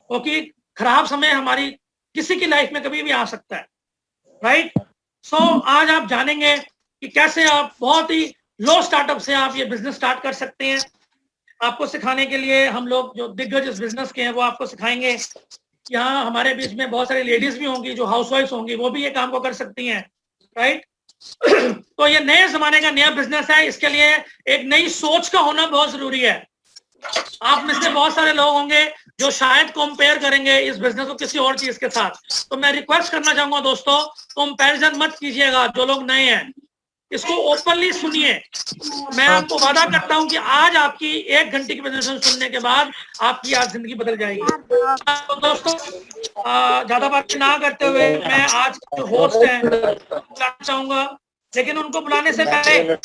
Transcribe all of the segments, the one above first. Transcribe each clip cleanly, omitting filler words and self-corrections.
क्योंकि खराब समय हमारी किसी की लाइफ में कभी भी आ सकता है, राइट? सो आज आप जानेंगे कि कैसे आप बहुत ही लो स्टार्टअप से आप ये बिजनेस स्टार्ट कर सकते हैं। आपको सिखाने के लिए हम लोग जो दिग्गज इस बिजनेस के हैं वो आपको सिखाएंगे। यहाँ हमारे बीच में बहुत सारी लेडीज भी होंगी जो हाउसवाइफ्स होंगी, वो भी ये काम को कर सकती हैं, राइट? तो ये नए जमाने का नया बिजनेस है, इसके लिए एक नई सोच का होना बहुत जरूरी है। आप में से बहुत सारे लोग होंगे जो शायद कंपेयर करेंगे इस बिजनेस को किसी और चीज के साथ। तो मैं रिक्वेस्ट करना चाहूंगा दोस्तों, कंपैरिजन मत कीजिएगा। जो लोग नए हैं इसको ओपनली सुनिए। मैं आपको वादा करता हूं कि आज आपकी 1 घंटे की प्रेजेंटेशन सुनने के बाद आपकी आज जिंदगी बदल जाएगी। तो दोस्तों ज्यादा बात ना करते हुए मैं आज जो होस्ट हैं बुलाना चाहूंगा, लेकिन उनको बुलाने से पहले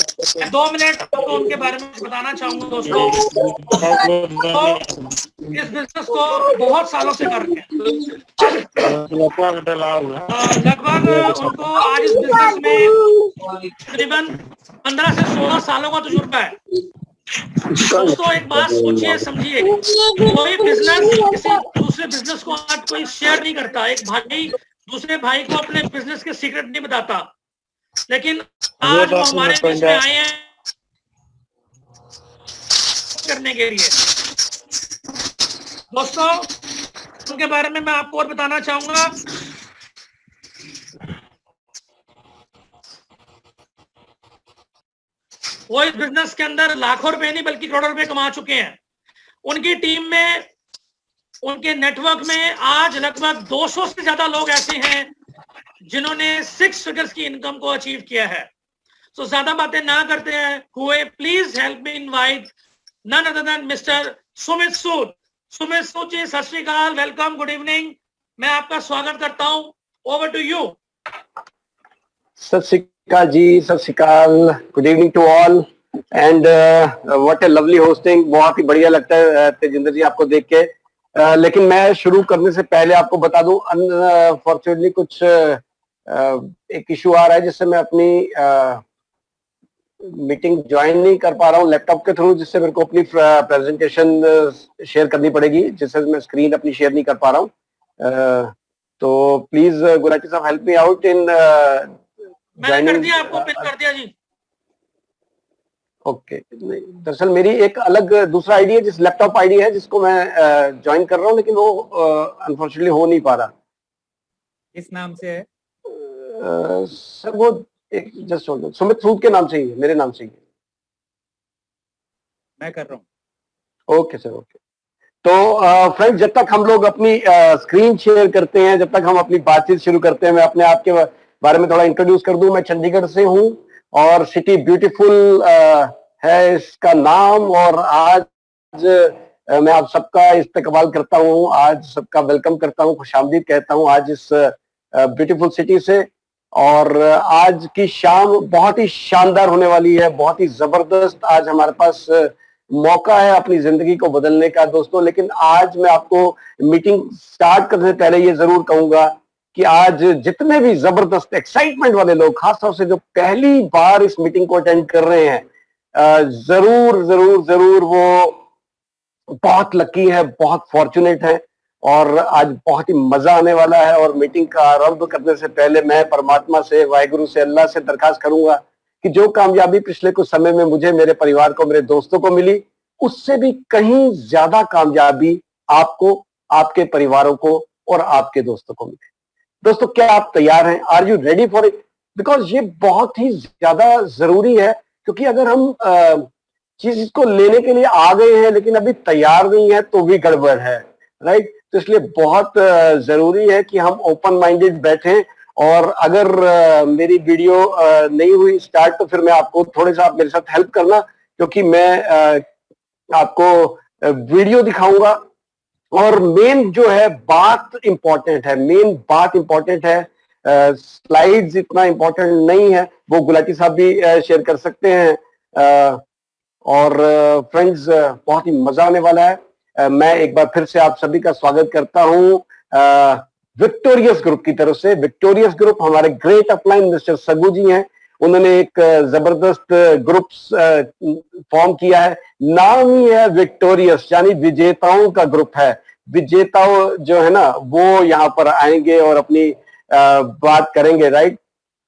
2 मिनट आपको उनके बारे में बताना चाहूंगा। दोस्तों तो इस बिजनेस को बहुत सालों से कर रहे हैं, लगभग उनको आज इस बिजनेस में तकरीबन 15 से 16 सालों का तजुर्बा है। दोस्तों एक बात सोचिए समझिए, कोई बिजनेस किसी दूसरे बिजनेस को आज कोई शेयर नहीं करता। एक भाई दूसरे भाई को अपने बिजनेस के सीक्रेट नहीं बताता, लेकिन आज वो हमारे बीच में आए हैं करने के लिए। दोस्तों उनके बारे में मैं आपको और बताना चाहूंगा। वो इस बिजनेस के अंदर लाखों रुपए नहीं बल्कि करोड़ों रुपए कमा चुके हैं। उनकी टीम में, उनके नेटवर्क में आज लगभग 200 से ज्यादा लोग ऐसे हैं जिन्होंने 6 फिगर्स की इनकम को अचीव किया है। तो ज्यादा बातें ना करते हुए please help me invite none other than mister Sumit Sood. Sumit Sood ji, Sat Shri अकाल, वेलकम, गुड इवनिंग। मैं आपका स्वागत करता हूं। Over to you. Sat Shri Akal ji, Sat Shri Akal, good evening to all and what a lovely hosting. बहुत ही बढ़िया लगता है तेजिंदर जी आपको देख के। लेकिन मैं शुरू करने से पहले आपको बता दूं, अनफॉर्चुनेटली कुछ एक इशू आ रहा है जिससे मैं अपनी मीटिंग ज्वाइन नहीं कर पा रहा हूं लैपटॉप के थ्रू, जिससे मेरे को अपनी प्रेजेंटेशन शेयर करनी पड़ेगी, जिससे मैं स्क्रीन अपनी शेयर नहीं कर पा रहा हूं। तो प्लीज गुलाटी साहब हेल्प मी आउट इन मैंने कर दिया, आपको पिन कर दिया जी। ओके, दरअसल मेरी एक अलग दूसरा आईडी है, जिस लैपटॉप आईडी है जिसको मैं ज्वाइन कर रहा हूँ, लेकिन वो अनफॉर्चुनेटली हो नहीं पा रहा। किस नाम से है सर? वो एक जस्ट होल्ड, सुमित सूद के नाम से ही है, मेरे नाम से ही है। मैं कर रहा हूँ। Okay sir, okay. तो फ्रेंड्स, जब तक हम लोग अपनी स्क्रीन शेयर करते हैं, जब तक हम अपनी बातचीत शुरू करते हैं, मैं अपने आप के बारे में थोड़ा इंट्रोड्यूस कर दूं। मैं चंडीगढ़ से हूं और सिटी ब्यूटीफुल है इसका नाम, और आज मैं आप सबका इस्तकबाल करता हूं, आज सबका वेलकम करता हूं, खुशामदीद कहता हूं आज इस ब्यूटीफुल सिटी से। और आज की शाम बहुत ही शानदार होने वाली है, बहुत ही जबरदस्त। आज हमारे पास मौका है अपनी जिंदगी को बदलने का दोस्तों। लेकिन आज मैं आपको मीटिंग स्टार्ट करने से पहले ये जरूर कहूंगा कि आज जितने भी जबरदस्त एक्साइटमेंट वाले लोग, खासतौर से जो पहली बार इस मीटिंग को अटेंड कर रहे हैं, जरूर जरूर जरूर वो बहुत लकी है, बहुत फॉर्चुनेट है, और आज बहुत ही मजा आने वाला है। और मीटिंग का आरंभ करने से पहले मैं परमात्मा से, वाहिगुरु से, अल्लाह से दरखास्त करूंगा कि जो कामयाबी पिछले कुछ समय में मुझे, मेरे परिवार को, मेरे दोस्तों को मिली, उससे भी कहीं ज्यादा कामयाबी आपको, आपके परिवारों को और आपके दोस्तों को मिले। दोस्तों, क्या आप तैयार हैं? Are you ready for it? Because ये बहुत ही ज्यादा जरूरी है, क्योंकि अगर हम चीज को लेने के लिए आ गए हैं लेकिन अभी तैयार नहीं है तो भी गड़बड़ है, राइट? तो इसलिए बहुत जरूरी है कि हम ओपन माइंडेड बैठें। और अगर मेरी वीडियो नहीं हुई स्टार्ट, तो फिर मैं आपको थोड़े सा, आप मेरे साथ हेल्प करना, क्योंकि मैं आपको वीडियो दिखाऊंगा। और मेन जो है बात इंपॉर्टेंट है, मेन बात इंपॉर्टेंट है, स्लाइड्स इतना इंपॉर्टेंट नहीं है, वो गुलाटी साहब भी शेयर कर सकते हैं। और फ्रेंड्स, बहुत ही मजा आने वाला है। मैं एक बार फिर से आप सभी का स्वागत करता हूं विक्टोरियस ग्रुप की तरफ से। विक्टोरियस ग्रुप, हमारे ग्रेट अपलाइन मिस्टर सगू जी हैं, उन्होंने एक जबरदस्त ग्रुप फॉर्म किया है, नाम ही है विक्टोरियस, यानी विजेताओं का ग्रुप है। विजेता जो है ना वो यहाँ पर आएंगे और अपनी बात करेंगे, राइट।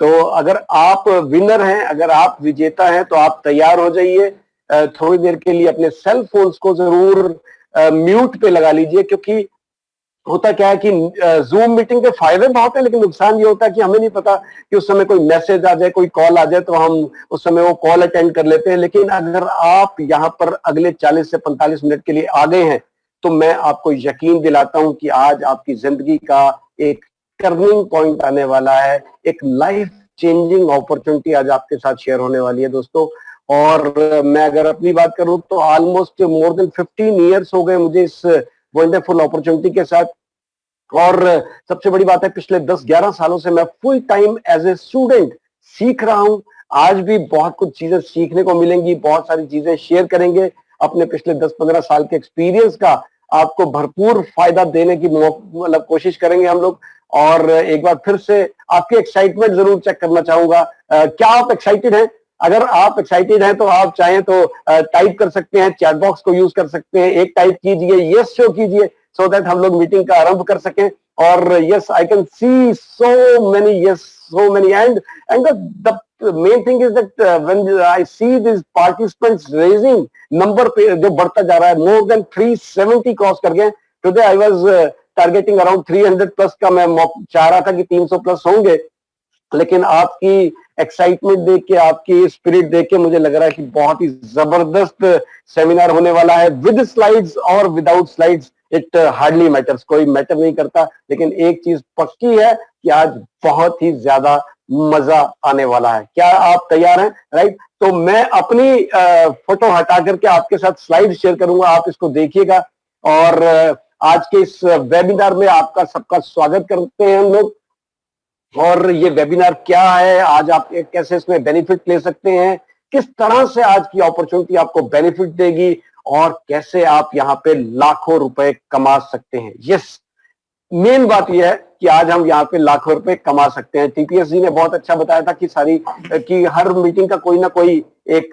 तो अगर आप विनर हैं, अगर आप विजेता हैं, तो आप तैयार हो जाइए। थोड़ी देर के लिए अपने सेल फोन्स को जरूर म्यूट पे लगा लीजिए, क्योंकि होता क्या है कि जूम मीटिंग के फायदे बहुत है, लेकिन नुकसान ये होता है कि हमें नहीं पता कि उस समय कोई मैसेज आ जाए, कोई कॉल आ जाए, तो हम उस समय वो कॉल अटेंड कर लेते हैं। लेकिन अगर आप यहाँ पर अगले 40 से 45 मिनट के लिए आ गए हैं, तो मैं आपको यकीन दिलाता हूं कि आज आपकी जिंदगी का एक टर्निंग पॉइंट आने वाला है, एक लाइफ चेंजिंग अपॉर्चुनिटी आज आपके साथ शेयर होने वाली है दोस्तों। और मैं अगर अपनी बात करूं तो ऑलमोस्ट मोर देन 15 ईयर्स हो गए मुझे इस वंडरफुल अपॉर्चुनिटी के साथ। और सबसे बड़ी बात है, पिछले 10-11 सालों से मैं full time as a student सीख रहा हूं। आज भी बहुत कुछ चीजें सीखने को मिलेंगी, बहुत सारी चीजें शेयर करेंगे। अपने पिछले 10-15 साल के एक्सपीरियंस का आपको भरपूर फायदा देने की मतलब कोशिश करेंगे हम लोग। और एक बार फिर से आपकी एक्साइटमेंट जरूर चेक करना चाहूंगा। क्या आप एक्साइटेड हैं? अगर आप एक्साइटेड हैं तो आप चाहें तो टाइप कर सकते हैं, चैट बॉक्स को यूज कर सकते हैं, एक टाइप कीजिए, यस शो कीजिए, सो दैट हम लोग मीटिंग का आरंभ कर सकें। और yes, I can see so many, yes, so many. And the main thing is that when I see this participants raising number पे जो बढ़ता जा रहा है, मोर देन 370 क्रॉस कर गए। Today I was targeting around 300 plus का, मैं चाह रहा था कि 300 प्लस होंगे। लेकिन आपकी एक्साइटमेंट देख के, आपकी स्पिरिट देख के मुझे लग रहा है कि बहुत ही जबरदस्त सेमिनार होने वाला है। विद स्लाइड्स और without slides it hardly matters, कोई मैटर नहीं करता। लेकिन एक चीज पक्की है कि आज बहुत ही ज्यादा मजा आने वाला है। क्या आप तैयार हैं? राइट। तो मैं अपनी फोटो हटा करके आपके साथ स्लाइड शेयर करूंगा, आप इसको देखिएगा। और आज के इस वेबिनार में आपका सबका स्वागत करते हैं हम लोग। और ये वेबिनार क्या है, आज आप कैसे इसमें बेनिफिट ले सकते हैं, किस तरह से आज की अपॉर्चुनिटी आपको बेनिफिट देगी, और कैसे आप यहाँ पे लाखों रुपए कमा सकते हैं। यस, मेन बात यह है कि आज हम यहाँ पे लाखों रुपए कमा सकते हैं। टीपीएस जी ने बहुत अच्छा बताया था कि हर मीटिंग का कोई ना कोई एक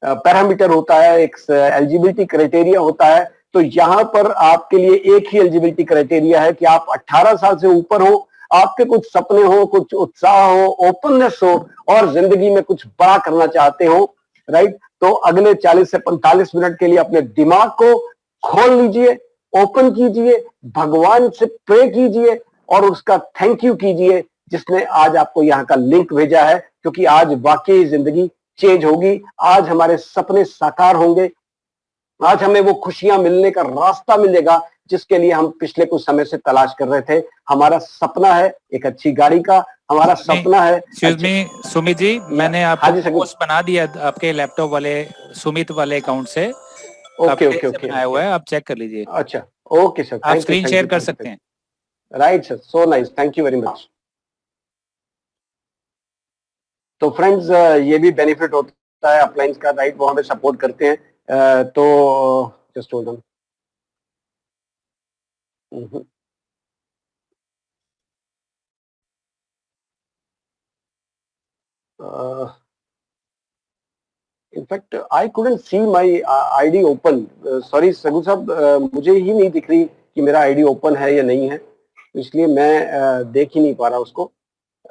पैरामीटर होता है, एक एलिजिबिलिटी क्राइटेरिया होता है। तो यहाँ पर आपके लिए एक ही एलिजिबिलिटी क्राइटेरिया है कि आप 18 साल से ऊपर हो, आपके कुछ सपने हो, कुछ उत्साह हो, ओपननेस हो, और जिंदगी में कुछ बड़ा करना चाहते हो, राइट। तो अगले 40 से 45 मिनट के लिए अपने दिमाग को खोल लीजिए, ओपन कीजिए, भगवान से प्रे कीजिए और उसका थैंक यू कीजिए जिसने आज आपको यहाँ का लिंक भेजा है। क्योंकि आज वाकई जिंदगी चेंज होगी, आज हमारे सपने साकार होंगे, आज हमें वो खुशियां मिलने का रास्ता मिलेगा जिसके लिए हम पिछले कुछ समय से तलाश कर रहे थे। हमारा सपना है एक अच्छी गाड़ी का, हमारा सपना है। सुमित जी, मैंने हाँ आपको जी, पोस्ट बना दिया आपके लैपटॉप वाले सुमित वाले अकाउंट से। ओके ओके ओके, बनाया हुआ है, आप चेक कर लीजिए। अच्छा, ओके सर, आप स्क्रीन शेयर कर सकते हैं। Right sir, so nice, thank you very much. तो फ्रेंड्स, ये भी बेनिफिट होता है अपलाइंस का, राइट, वो हमें सपोर्ट करते हैं। तो just hold on. In fact I couldn't see my ID open. Sorry Sagu sahab, मुझे ही नहीं दिख रही कि मेरा आईडी ओपन है या नहीं है, तो इसलिए मैं देख ही नहीं पा रहा उसको।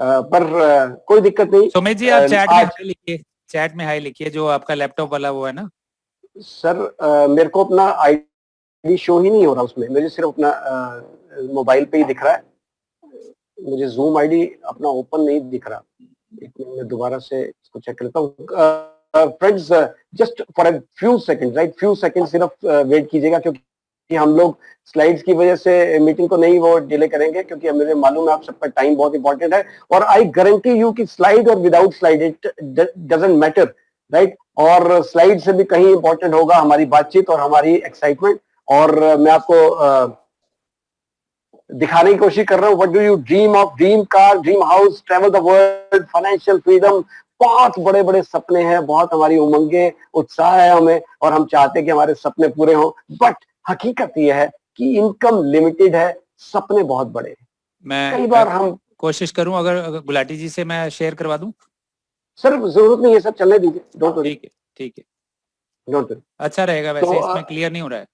पर कोई दिक्कत नहीं। सुमित जी, आप चैट में हाई लिखिए, चैट में हाई लिखिए, जो आपका लैपटॉप वाला वो है ना। सर मेरे को अपना आईडी शो ही नहीं हो रहा उसमें, मुझे सिर्फ अपना मोबाइल पे ही दिख रहा है, मुझे जूम आईडी अपना ओपन नहीं दिख रहा। एक मिनट में दोबारा से इसको चेक करता हूँ। Friends, just for a few second, right, few second सिर्फ वेट कीजिएगा, क्योंकि हम लोग स्लाइड्स की वजह से मीटिंग को नहीं वो डिले करेंगे, क्योंकि मुझे मालूम है आप सबका टाइम बहुत इंपॉर्टेंट है। और आई गारंटी यू कि स्लाइड और without slide it doesn't matter, right. और स्लाइड से भी कहीं इंपॉर्टेंट होगा हमारी बातचीत और हमारी एक्साइटमेंट। और मैं आपको दिखाने की कोशिश कर रहा हूँ। What do you dream of? Dream car, dream house, travel the world, financial freedom. बहुत बड़े बड़े सपने हैं, बहुत हमारी उमंगे, उत्साह है हमें, और हम चाहते हैं कि हमारे सपने पूरे हों। बट हकीकत यह है कि इनकम लिमिटेड है, सपने बहुत बड़े हैं। मैं कई बार हम कोशिश करूं, अगर गुलाटी जी से मैं शेयर करवा दूं। सर जरूरत नहीं है सर, चलने दीजिए, डोंट वरी। ठीक है, ठीक है, डोंट वरी। अच्छा रहेगा। वैसे इसमें क्लियर नहीं हो रहा है।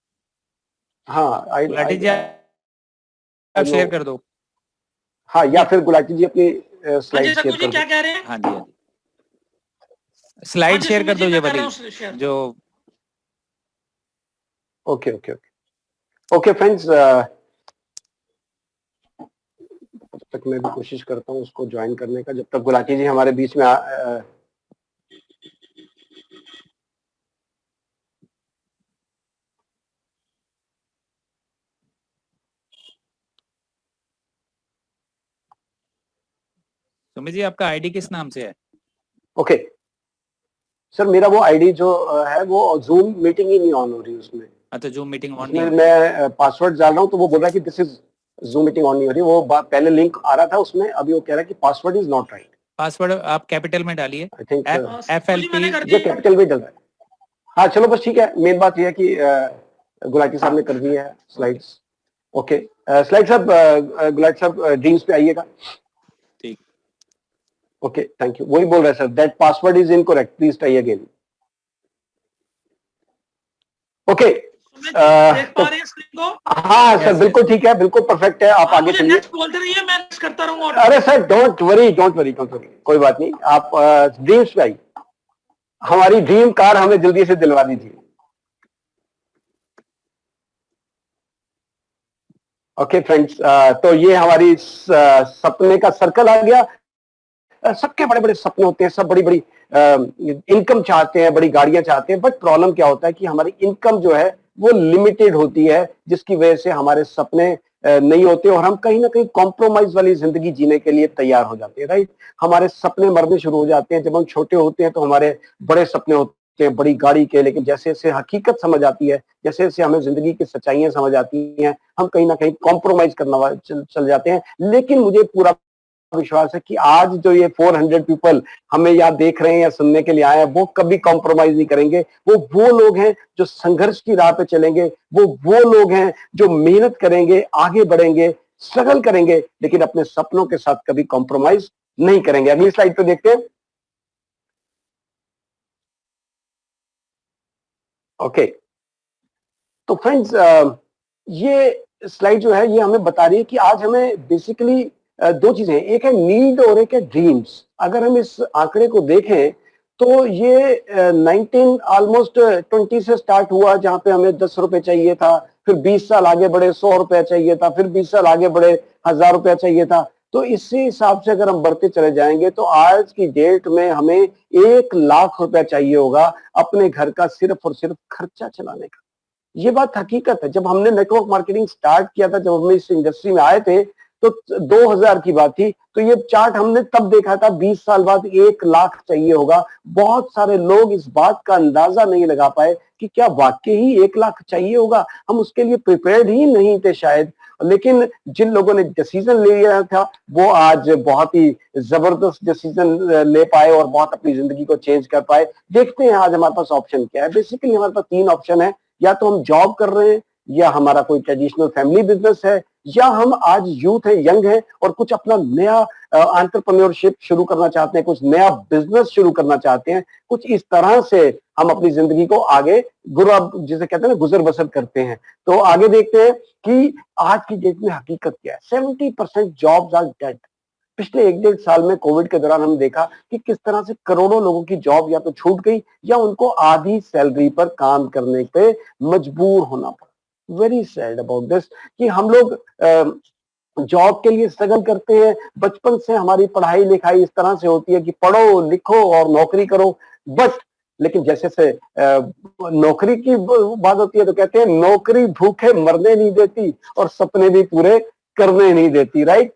हाँ गुलाटी जी आप शेयर कर दो। हाँ, या फिर गुलाटी जी अपनी हाँ जी स्लाइड शेयर रघु जी कर क्या दो। कह रहे हैं? हाँ जी, हाँ जी, हाँ स्लाइड जी शेयर सुमित कर जी दो मैं ये कर रहा वाली हूँ शेयर। जो। Okay okay okay okay friends, तब तक मैं भी कोशिश करता हूँ उसको ज्वाइन करने का, जब तक गुलाटी जी हमारे बीच में सुमित जी आपका आईडी किस नाम से है? ओके सर, मेरा वो आईडी जो है वो जूम मीटिंग ही नहीं ऑन हो रही उसमें। अच्छा, जूम मीटिंग ऑन नहीं उसमें हो रही है। मैं पासवर्ड डाल रहा हूँ तो वो बोल रहा है कि this is zoom meeting on नहीं हो रही। वो पहले लिंक आ रहा था उसमें, अभी वो कह रहा है कि password is not right. Password आप कैपिटल में डालिए, आई थिंक FLP। जी मैंने कर ये दिया। कैपिटल में डल रहा है। हाँ चलो बस ठीक है, मेन बात यह है कि गुलाटी साहब ने कर दी है स्लाइड्स। ओके स्लाइड साहब, गुलाटी साहब ड्रीम्स पे आइएगा। ठीक। Okay thank you. वही बोल रहा है sir, that password is incorrect, please try again. Okay Sumit देख तो पा रहे हैं स्क्रीन को? हाँ सर Yes, बिल्कुल ठीक है, बिल्कुल परफेक्ट है, आप आप आगे मुझे चलिए। नेक्स्ट बोलते रहिए, मैं नेक्स्ट करता रहूंगा। अरे sir don't worry don't worry don't worry, कोई बात नहीं। आप ड्रीम्स पे आइए, हमारी ड्रीम कार हमें जल्दी से दिलवा दीजिए। ओके फ्रेंड्स, तो ये हमारी सपने का सर्कल आ गया। सबके बड़े बड़े सपने होते हैं, सब बड़ी बड़ी इनकम चाहते हैं, बड़ी गाड़ियां चाहते हैं, बट प्रॉब्लम क्या होता है कि हमारी इनकम जो है वो लिमिटेड होती है, जिसकी वजह से हमारे सपने नहीं होते और हम कहीं ना कहीं कॉम्प्रोमाइज वाली जिंदगी जीने के लिए तैयार हो जाते हैं। राइट, हमारे सपने मरने शुरू हो जाते हैं। जब हम छोटे होते हैं तो हमारे बड़े सपने होते हैं बड़ी गाड़ी के, लेकिन जैसे जैसे हकीकत समझ आती है, जैसे जैसे हमें जिंदगी की सच्चाइयां समझ आती हैं, हम कहीं ना कहीं कॉम्प्रोमाइज करना चल जाते हैं। लेकिन मुझे पूरा विश्वास है कि आज जो ये 400 पीपल हमें यहाँ देख रहे हैं या सुनने के लिए आए हैं, वो कभी कॉम्प्रोमाइज नहीं करेंगे। वो लोग हैं जो संघर्ष की राह पे चलेंगे, वो लोग हैं जो मेहनत करेंगे, आगे बढ़ेंगे, स्ट्रगल करेंगे, लेकिन अपने सपनों के साथ कभी कॉम्प्रोमाइज नहीं करेंगे। अगली स्लाइड पे देखते हैं। ओके तो फ्रेंड्स, ये स्लाइड जो है ये हमें बता रही है कि आज हमें बेसिकली दो चीजें, एक है नीड और एक है ड्रीम्स। अगर हम इस आंकड़े को देखें तो ये 19 ऑलमोस्ट 20 से स्टार्ट हुआ, जहां पे हमें 10 रुपए चाहिए था, फिर 20 साल आगे बढ़े 100 रुपया चाहिए था, फिर 20 साल आगे बढ़े 1000 रुपया चाहिए था। तो इसी हिसाब से अगर हम बढ़ते चले जाएंगे तो आज की डेट में हमें 1 लाख रुपया चाहिए होगा अपने घर का सिर्फ और सिर्फ खर्चा चलाने का। ये बात हकीकत है। जब हमने नेटवर्क मार्केटिंग स्टार्ट किया था, जब हम इस इंडस्ट्री में आए थे, तो 2000 की बात थी, तो ये चार्ट हमने तब देखा था 20 साल बाद 1 लाख चाहिए होगा। बहुत सारे लोग इस बात का अंदाजा नहीं लगा पाए कि क्या वाकई ही 1 लाख चाहिए होगा। हम उसके लिए प्रिपेयर्ड ही नहीं थे शायद। लेकिन जिन लोगों ने डिसीजन ले लिया था वो आज बहुत ही जबरदस्त डिसीजन ले पाए और बहुत अपनी जिंदगी को चेंज कर पाए। देखते हैं आज हमारे पास ऑप्शन क्या है। बेसिकली हमारे पास 3 ऑप्शन है, या तो हम जॉब कर रहे हैं, या हमारा कोई ट्रेडिशनल फैमिली बिजनेस है, या हम आज यूथ है, यंग है और कुछ अपना नया एंटरप्रेन्योरशिप शुरू करना चाहते हैं, कुछ नया बिजनेस शुरू करना चाहते हैं। कुछ इस तरह से हम अपनी जिंदगी को आगे जिसे कहते हैं ना गुजर बसर करते हैं। तो आगे देखते हैं कि आज की डेट में हकीकत क्या है। 70% जॉब्स आर डेड। पिछले 1-1.5 साल में कोविड के दौरान हमने देखा कि किस तरह से करोड़ों लोगों की जॉब या तो छूट गई या उनको आधी सैलरी पर काम करने पे मजबूर होना पड़ा। वेरी सैड अबाउट दिस कि हम लोग जॉब के लिए स्ट्रगल करते हैं। बचपन से हमारी पढ़ाई लिखाई इस तरह से होती है कि पढ़ो लिखो और नौकरी करो, बट लेकिन जैसे से नौकरी की बात होती है तो कहते हैं नौकरी भूखे मरने नहीं देती और सपने भी पूरे करने नहीं देती। राइट,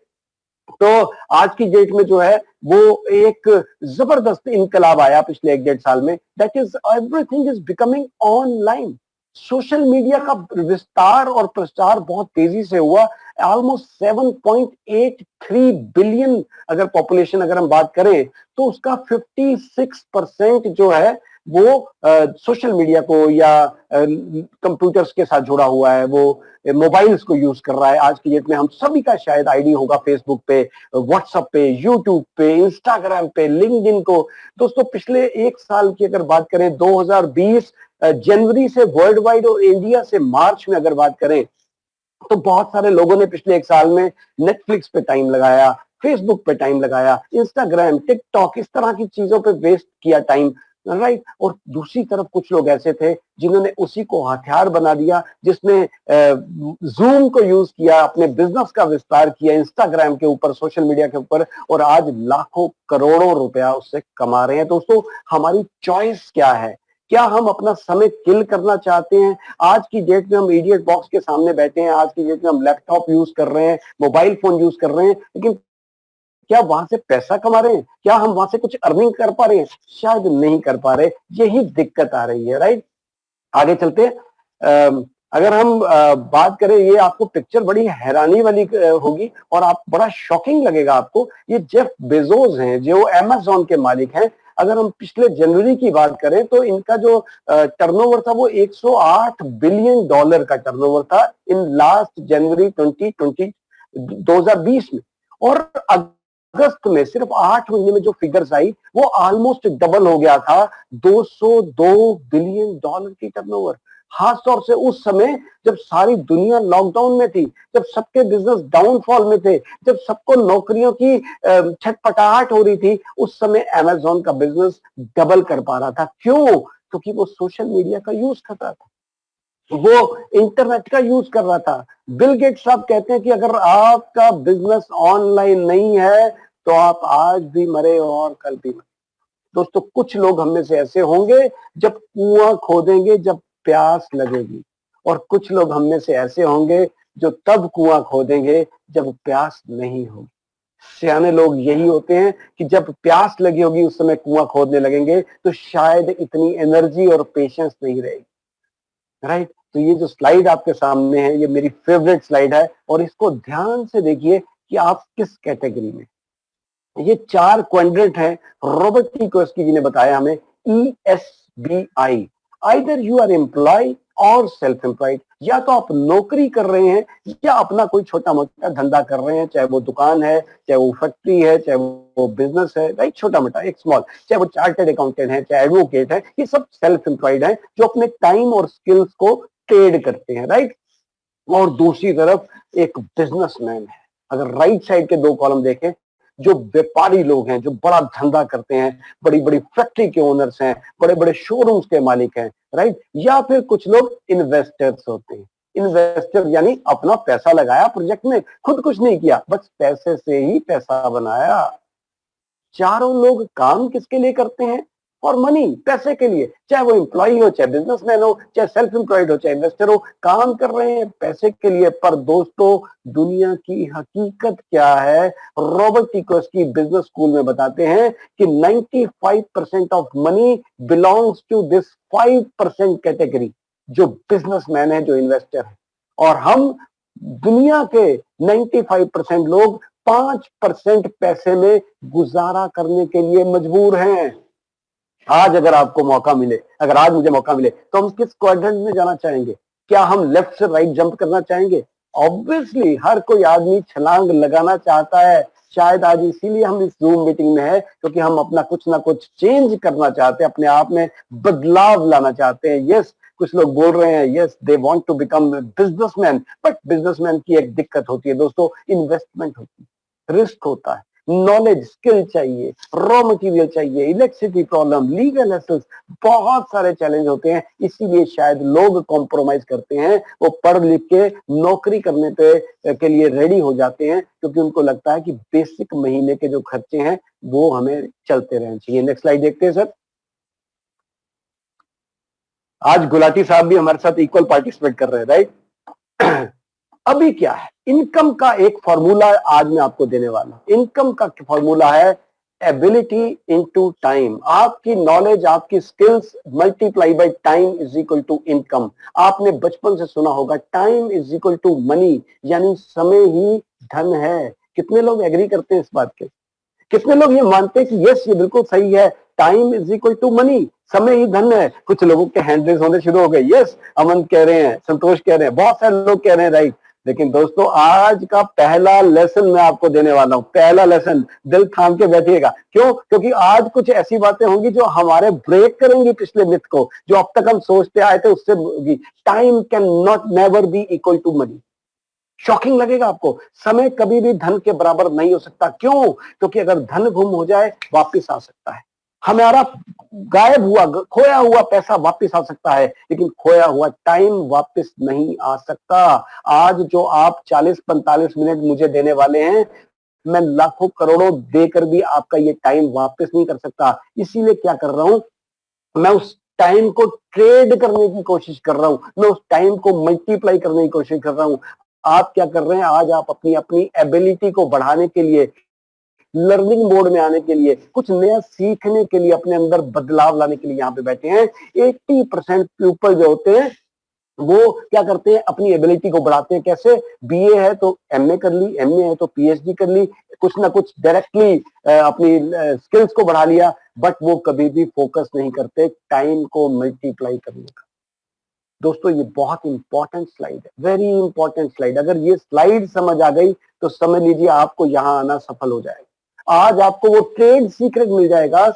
तो आज की डेट में जो है वो एक जबरदस्त इनकलाब आया पिछले 1-1.5 साल में। That is everything is becoming online. Social media का विस्तार और प्रचार बहुत तेजी से हुआ। ऑलमोस्ट 7.83 बिलियन अगर पॉपुलेशन अगर हम बात करें तो उसका 56% जो है वो सोशल मीडिया को या कंप्यूटर्स के साथ जुड़ा हुआ है, वो मोबाइल्स को यूज कर रहा है। आज की डेट में हम सभी का शायद आईडी होगा फेसबुक पे, व्हाट्सएप पे, यूट्यूब पे, इंस्टाग्राम पे, लिंक्डइन को। दोस्तों पिछले 1 साल की अगर बात करें 2020 जनवरी से वर्ल्ड वाइड और इंडिया से मार्च में अगर बात करें तो बहुत सारे लोगों ने पिछले एक साल में नेटफ्लिक्स पे टाइम लगाया, फेसबुक पे टाइम लगाया, इंस्टाग्राम, टिकटॉक, इस तरह की चीजों पे वेस्ट किया टाइम, राइट। और दूसरी तरफ कुछ लोग ऐसे थे जिन्होंने उसी को हथियार बना दिया, जिसमें जूम को यूज किया, अपने बिजनेस का विस्तार किया इंस्टाग्राम के ऊपर, सोशल मीडिया के ऊपर, और आज लाखों करोड़ों रुपया उससे कमा रहे हैं। दोस्तों, हमारी चॉइस क्या है? क्या हम अपना समय किल करना चाहते हैं? आज की डेट में हम इडियट बॉक्स के सामने बैठे हैं, आज की डेट में हम लैपटॉप यूज कर रहे हैं, मोबाइल फोन यूज कर रहे हैं, लेकिन क्या वहां से पैसा कमा रहे हैं? क्या हम वहां से कुछ अर्निंग कर पा रहे हैं? शायद नहीं कर पा रहे। यही दिक्कत आ रही है, राइट। आगे चलते अगर हम बात करें, ये आपको पिक्चर बड़ी हैरानी वाली होगी और आप बड़ा शॉकिंग लगेगा आपको। ये जेफ बेजोस हैं जो अमेज़न के मालिक हैं। अगर हम पिछले जनवरी की बात करें तो इनका जो टर्नओवर था वो 108 बिलियन डॉलर का टर्नओवर था इन लास्ट जनवरी 2020 में। और अगस्त में सिर्फ 8 महीने में जो फिगर्स आई वो ऑलमोस्ट डबल हो गया था, 202 बिलियन डॉलर की टर्नओवर। खास तौर से उस समय जब सारी दुनिया लॉकडाउन में थी, जब सबके बिजनेस डाउनफॉल में थे, जब सबको नौकरियों की छटपटाहट हो रही थी, उस समय अमेज़न का बिजनेस डबल कर पा रहा था। क्यों? क्योंकि वो सोशल मीडिया का यूज कर रहा था, वो इंटरनेट का यूज कर रहा था। बिल गेट्स साहब कहते हैं कि अगर आपका बिजनेस ऑनलाइन नहीं है तो आप आज भी मरे और कल भी मरे। दोस्तों, कुछ लोग हम में से ऐसे होंगे जब कुआं खोदेंगे जब प्यास लगेगी, और कुछ लोग हम में से ऐसे होंगे जो तब कुआं खोदेंगे जब प्यास नहीं होगी। सियाने लोग यही होते हैं कि जब प्यास लगी होगी उस समय कुआं खोदने लगेंगे, तो शायद इतनी एनर्जी और पेशेंस नहीं रहेगी, राइट। तो ये जो स्लाइड आपके सामने है, ये मेरी फेवरेट स्लाइड है, और इसको ध्यान से देखिए कि आप किस कैटेगरी में। ये 4 क्वाड्रेंट है, रॉबर्ट टी कियोसाकी जी ने बताया हमें, ESBI। Either you are employ और सेल्फ एम्प्लॉयड, या तो आप नौकरी कर रहे हैं या अपना कोई छोटा मोटा धंधा कर रहे हैं, चाहे वो दुकान है, चाहे वो फैक्ट्री है, चाहे वो बिजनेस है, राइट, छोटा मोटा एक स्मॉल, चाहे वो चार्टर्ड अकाउंटेंट है, चाहे एडवोकेट है, ये सब सेल्फ एम्प्लॉयड है जो अपने टाइम और स्किल्स को ट्रेड करते हैं, राइट। और दूसरी तरफ एक बिजनेसमैन है। अगर राइट साइड के 2 कॉलम देखें, जो व्यापारी लोग हैं, जो बड़ा धंधा करते हैं, बड़ी बड़ी फैक्ट्री के ओनर्स हैं, बड़े बड़े शोरूम्स के मालिक हैं, राइट। या फिर कुछ लोग इन्वेस्टर्स होते हैं। इन्वेस्टर यानी अपना पैसा लगाया प्रोजेक्ट में, खुद कुछ नहीं किया, बस पैसे से ही पैसा बनाया। चारों लोग काम किसके लिए करते हैं? और मनी, पैसे के लिए। चाहे वो एम्प्लॉय हो, चाहे बिजनेसमैन हो, चाहे सेल्फ एम्प्लॉयड हो, चाहे इन्वेस्टर हो, काम कर रहे हैं पैसे के लिए। पर दोस्तों, दुनिया की हकीकत क्या है? Robert T Kiyosaki business school में बताते हैं कि 95% of money belongs to this 5% category, जो बिजनेसमैन है, जो इन्वेस्टर है। और हम दुनिया के 95% लोग 5% पैसे में गुजारा करने के लिए मजबूर हैं। आज अगर आपको मौका मिले, अगर आज मुझे मौका मिले, तो हम किस क्वाड्रेंट में जाना चाहेंगे? क्या हम लेफ्ट से राइट जंप करना चाहेंगे? ऑब्वियसली हर कोई आदमी छलांग लगाना चाहता है। शायद आज इसीलिए हम इस जूम मीटिंग में है, क्योंकि हम अपना कुछ ना कुछ चेंज करना चाहते हैं, अपने आप में बदलाव लाना चाहते हैं। यस, कुछ लोग बोल रहे हैं yes they want to become businessman, but businessman की एक दिक्कत होती है दोस्तों, इन्वेस्टमेंट होती है, रिस्क होता है, नॉलेज, स्किल चाहिए, रॉ मटेरियल चाहिए, इलेक्ट्रिसिटी प्रॉब्लम, लीगल एसेस, बहुत सारे चैलेंज होते हैं। इसीलिए शायद लोग कॉम्प्रोमाइज करते हैं, वो पढ़ लिख के नौकरी करने पे के लिए रेडी हो जाते हैं, क्योंकि उनको लगता है कि बेसिक महीने के जो खर्चे हैं वो हमें चलते रहने चाहिए। नेक्स्ट स्लाइड देखते हैं सर। आज गुलाटी साहब भी हमारे साथ इक्वल पार्टिसिपेट कर रहे हैं, राइट। अभी क्या है, इनकम का एक फॉर्मूला आज मैं आपको देने वाला हूं। इनकम का फॉर्मूला है एबिलिटी इनटू टाइम। आपकी नॉलेज, आपकी skills multiply by time is equal to income. आपने बचपन से सुना होगा time is equal to money, यानी समय ही धन है। कितने लोग एग्री करते हैं इस बात के? कितने लोग ये मानते हैं कि यस ये बिल्कुल सही है, time is equal to money, समय ही धन है? कुछ लोगों के हैंड रेज होने शुरू हो गए। यस, अमन कह रहे हैं, संतोष कह रहे हैं, बहुत सारे लोग कह रहे हैं, राइट। लेकिन दोस्तों आज का पहला लेसन मैं आपको देने वाला हूं, पहला लेसन, दिल थाम के बैठिएगा। क्यों? क्योंकि आज कुछ ऐसी बातें होंगी जो हमारे ब्रेक करेंगी पिछले मिथ को, जो अब तक हम सोचते आए थे उससे होगी। Time can not never be equal to money. Shocking लगेगा आपको, समय कभी भी धन के बराबर नहीं हो सकता। क्यों? क्योंकि अगर धन गुम हो जाए वापिस आ सकता है, हमारा गायब हुआ खोया हुआ पैसा वापस आ सकता है, लेकिन खोया हुआ टाइम वापस नहीं आ सकता। आज जो आप 40-45 मिनट मुझे देने वाले हैं, मैं लाखों करोड़ों देकर भी आपका ये टाइम वापस नहीं कर सकता। इसीलिए क्या कर रहा हूं, मैं उस टाइम को ट्रेड करने की कोशिश कर रहा हूं, मैं उस टाइम को मल्टीप्लाई करने की कोशिश कर रहा हूं। आप क्या कर रहे हैं, आज आप अपनी अपनी एबिलिटी को बढ़ाने के लिए, लर्निंग मोड में आने के लिए, कुछ नया सीखने के लिए, अपने अंदर बदलाव लाने के लिए यहाँ पे बैठे हैं। 80% पीपल जो होते हैं वो क्या करते हैं, अपनी एबिलिटी को बढ़ाते हैं। कैसे? बीए है तो एमए कर ली, एमए है तो पीएचडी कर ली, कुछ ना कुछ डायरेक्टली अपनी स्किल्स को बढ़ा लिया, बट वो कभी भी फोकस नहीं करते टाइम को मल्टीप्लाई करने का। दोस्तों ये बहुत इंपॉर्टेंट स्लाइड है, वेरी इंपॉर्टेंट स्लाइड। अगर ये स्लाइड समझ आ गई तो समझ लीजिए आपको यहां आना सफल हो जाएगा। आज आपको वो ट्रेड सीक्रेट मिल जाएगा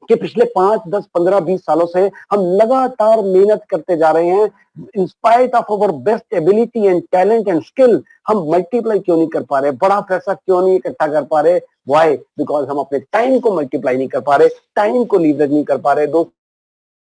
कि पिछले 5, 10, 15, 20 सालों से हम लगातार मेहनत करते जा रहे हैं। In spite of our best ability and talent and skill, हम मल्टीप्लाई क्यों नहीं कर पा रहे, बड़ा पैसा क्यों नहीं इकट्ठा कर पा रहे? वाई? बिकॉज हम अपने टाइम को मल्टीप्लाई नहीं कर पा रहे, टाइम को लीवरेज नहीं कर पा रहे। दोस्तों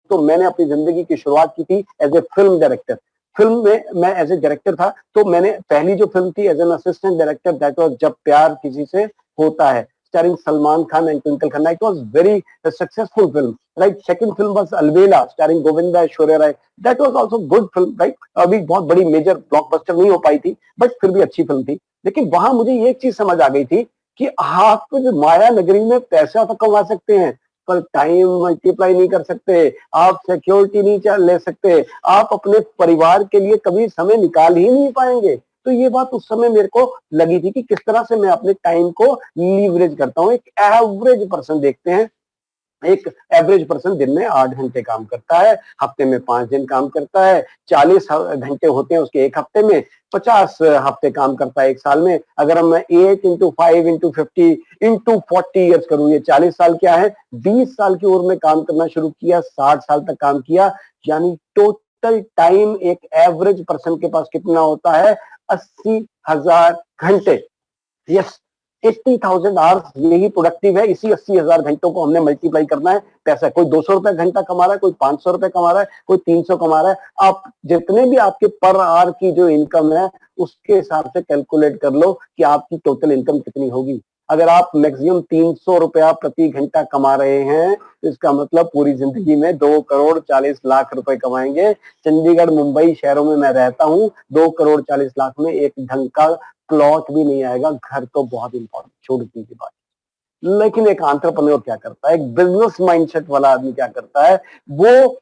तो मैंने अपनी जिंदगी की शुरुआत की थी as a film director. Film में मैं एज ए डायरेक्टर था, तो मैंने पहली जो फिल्म थी as an assistant director, that was Jab Pyaar Kisi Se Hota Hai, starring Salman Khan and Twinkle Khanna. It was very successful film, right. Second film was अलवेला starring Govinda, Aishwarya Rai. That was also good film, right. अभी बहुत बड़ी मेजर ब्लॉकबस्टर नहीं हो पाई थी, बट फिर भी अच्छी फिल्म थी। लेकिन वहां मुझे ये एक चीज समझ आ गई थी कि आप माया नगरी में पैसा तो कमा सकते हैं, पर टाइम मल्टीप्लाई नहीं कर सकते, आप सिक्योरिटी नहीं ले सकते, आप अपने परिवार के लिए कभी समय निकाल ही नहीं पाएंगे। तो ये बात उस समय मेरे को लगी थी कि किस तरह से मैं अपने टाइम को लीवरेज करता हूँ। एक एवरेज पर्सन देखते हैं, एक एवरेज पर्सन दिन में 8 घंटे काम करता है, हफ्ते में 5 दिन काम करता है, 40 घंटे होते हैं उसके एक हफ्ते में, 50 हफ्ते काम करता है एक साल में। अगर मैं 8 इंटू 5 इंटू 50 इंटू 40 ईयर्स करूँ, ये 40 साल क्या है, 20 साल की उम्र में काम करना शुरू किया, 60 साल तक काम किया, यानी टोटल टाइम एक एवरेज पर्सन के पास कितना होता है, 80,000 घंटे। यस, 80,000 आवर्स, यही प्रोडक्टिव है। इसी 80,000 घंटों को हमने मल्टीप्लाई करना है। पैसा कोई 200 रुपए घंटा कमा रहा है, कोई 500 रुपए कमा रहा है, कोई 300 कमा रहा है। आप जितने भी आपके पर आवर की जो इनकम है, उसके हिसाब से कैलकुलेट कर लो कि आपकी टोटल इनकम कितनी होगी। अगर आप मैक्सिमम 300 रुपया प्रति घंटा कमा रहे हैं, तो इसका मतलब पूरी जिंदगी में 2,40,00,000 रुपए कमाएंगे। चंडीगढ़, मुंबई शहरों में मैं रहता हूँ, 2,40,00,000 में एक ढंग का प्लॉट भी नहीं आएगा। घर तो बहुत इंपॉर्टेंट, छोटी सी बात। लेकिन एक एंटरप्रेन्योर क्या करता है, एक बिजनेस माइंडसेट वाला आदमी क्या करता है, वो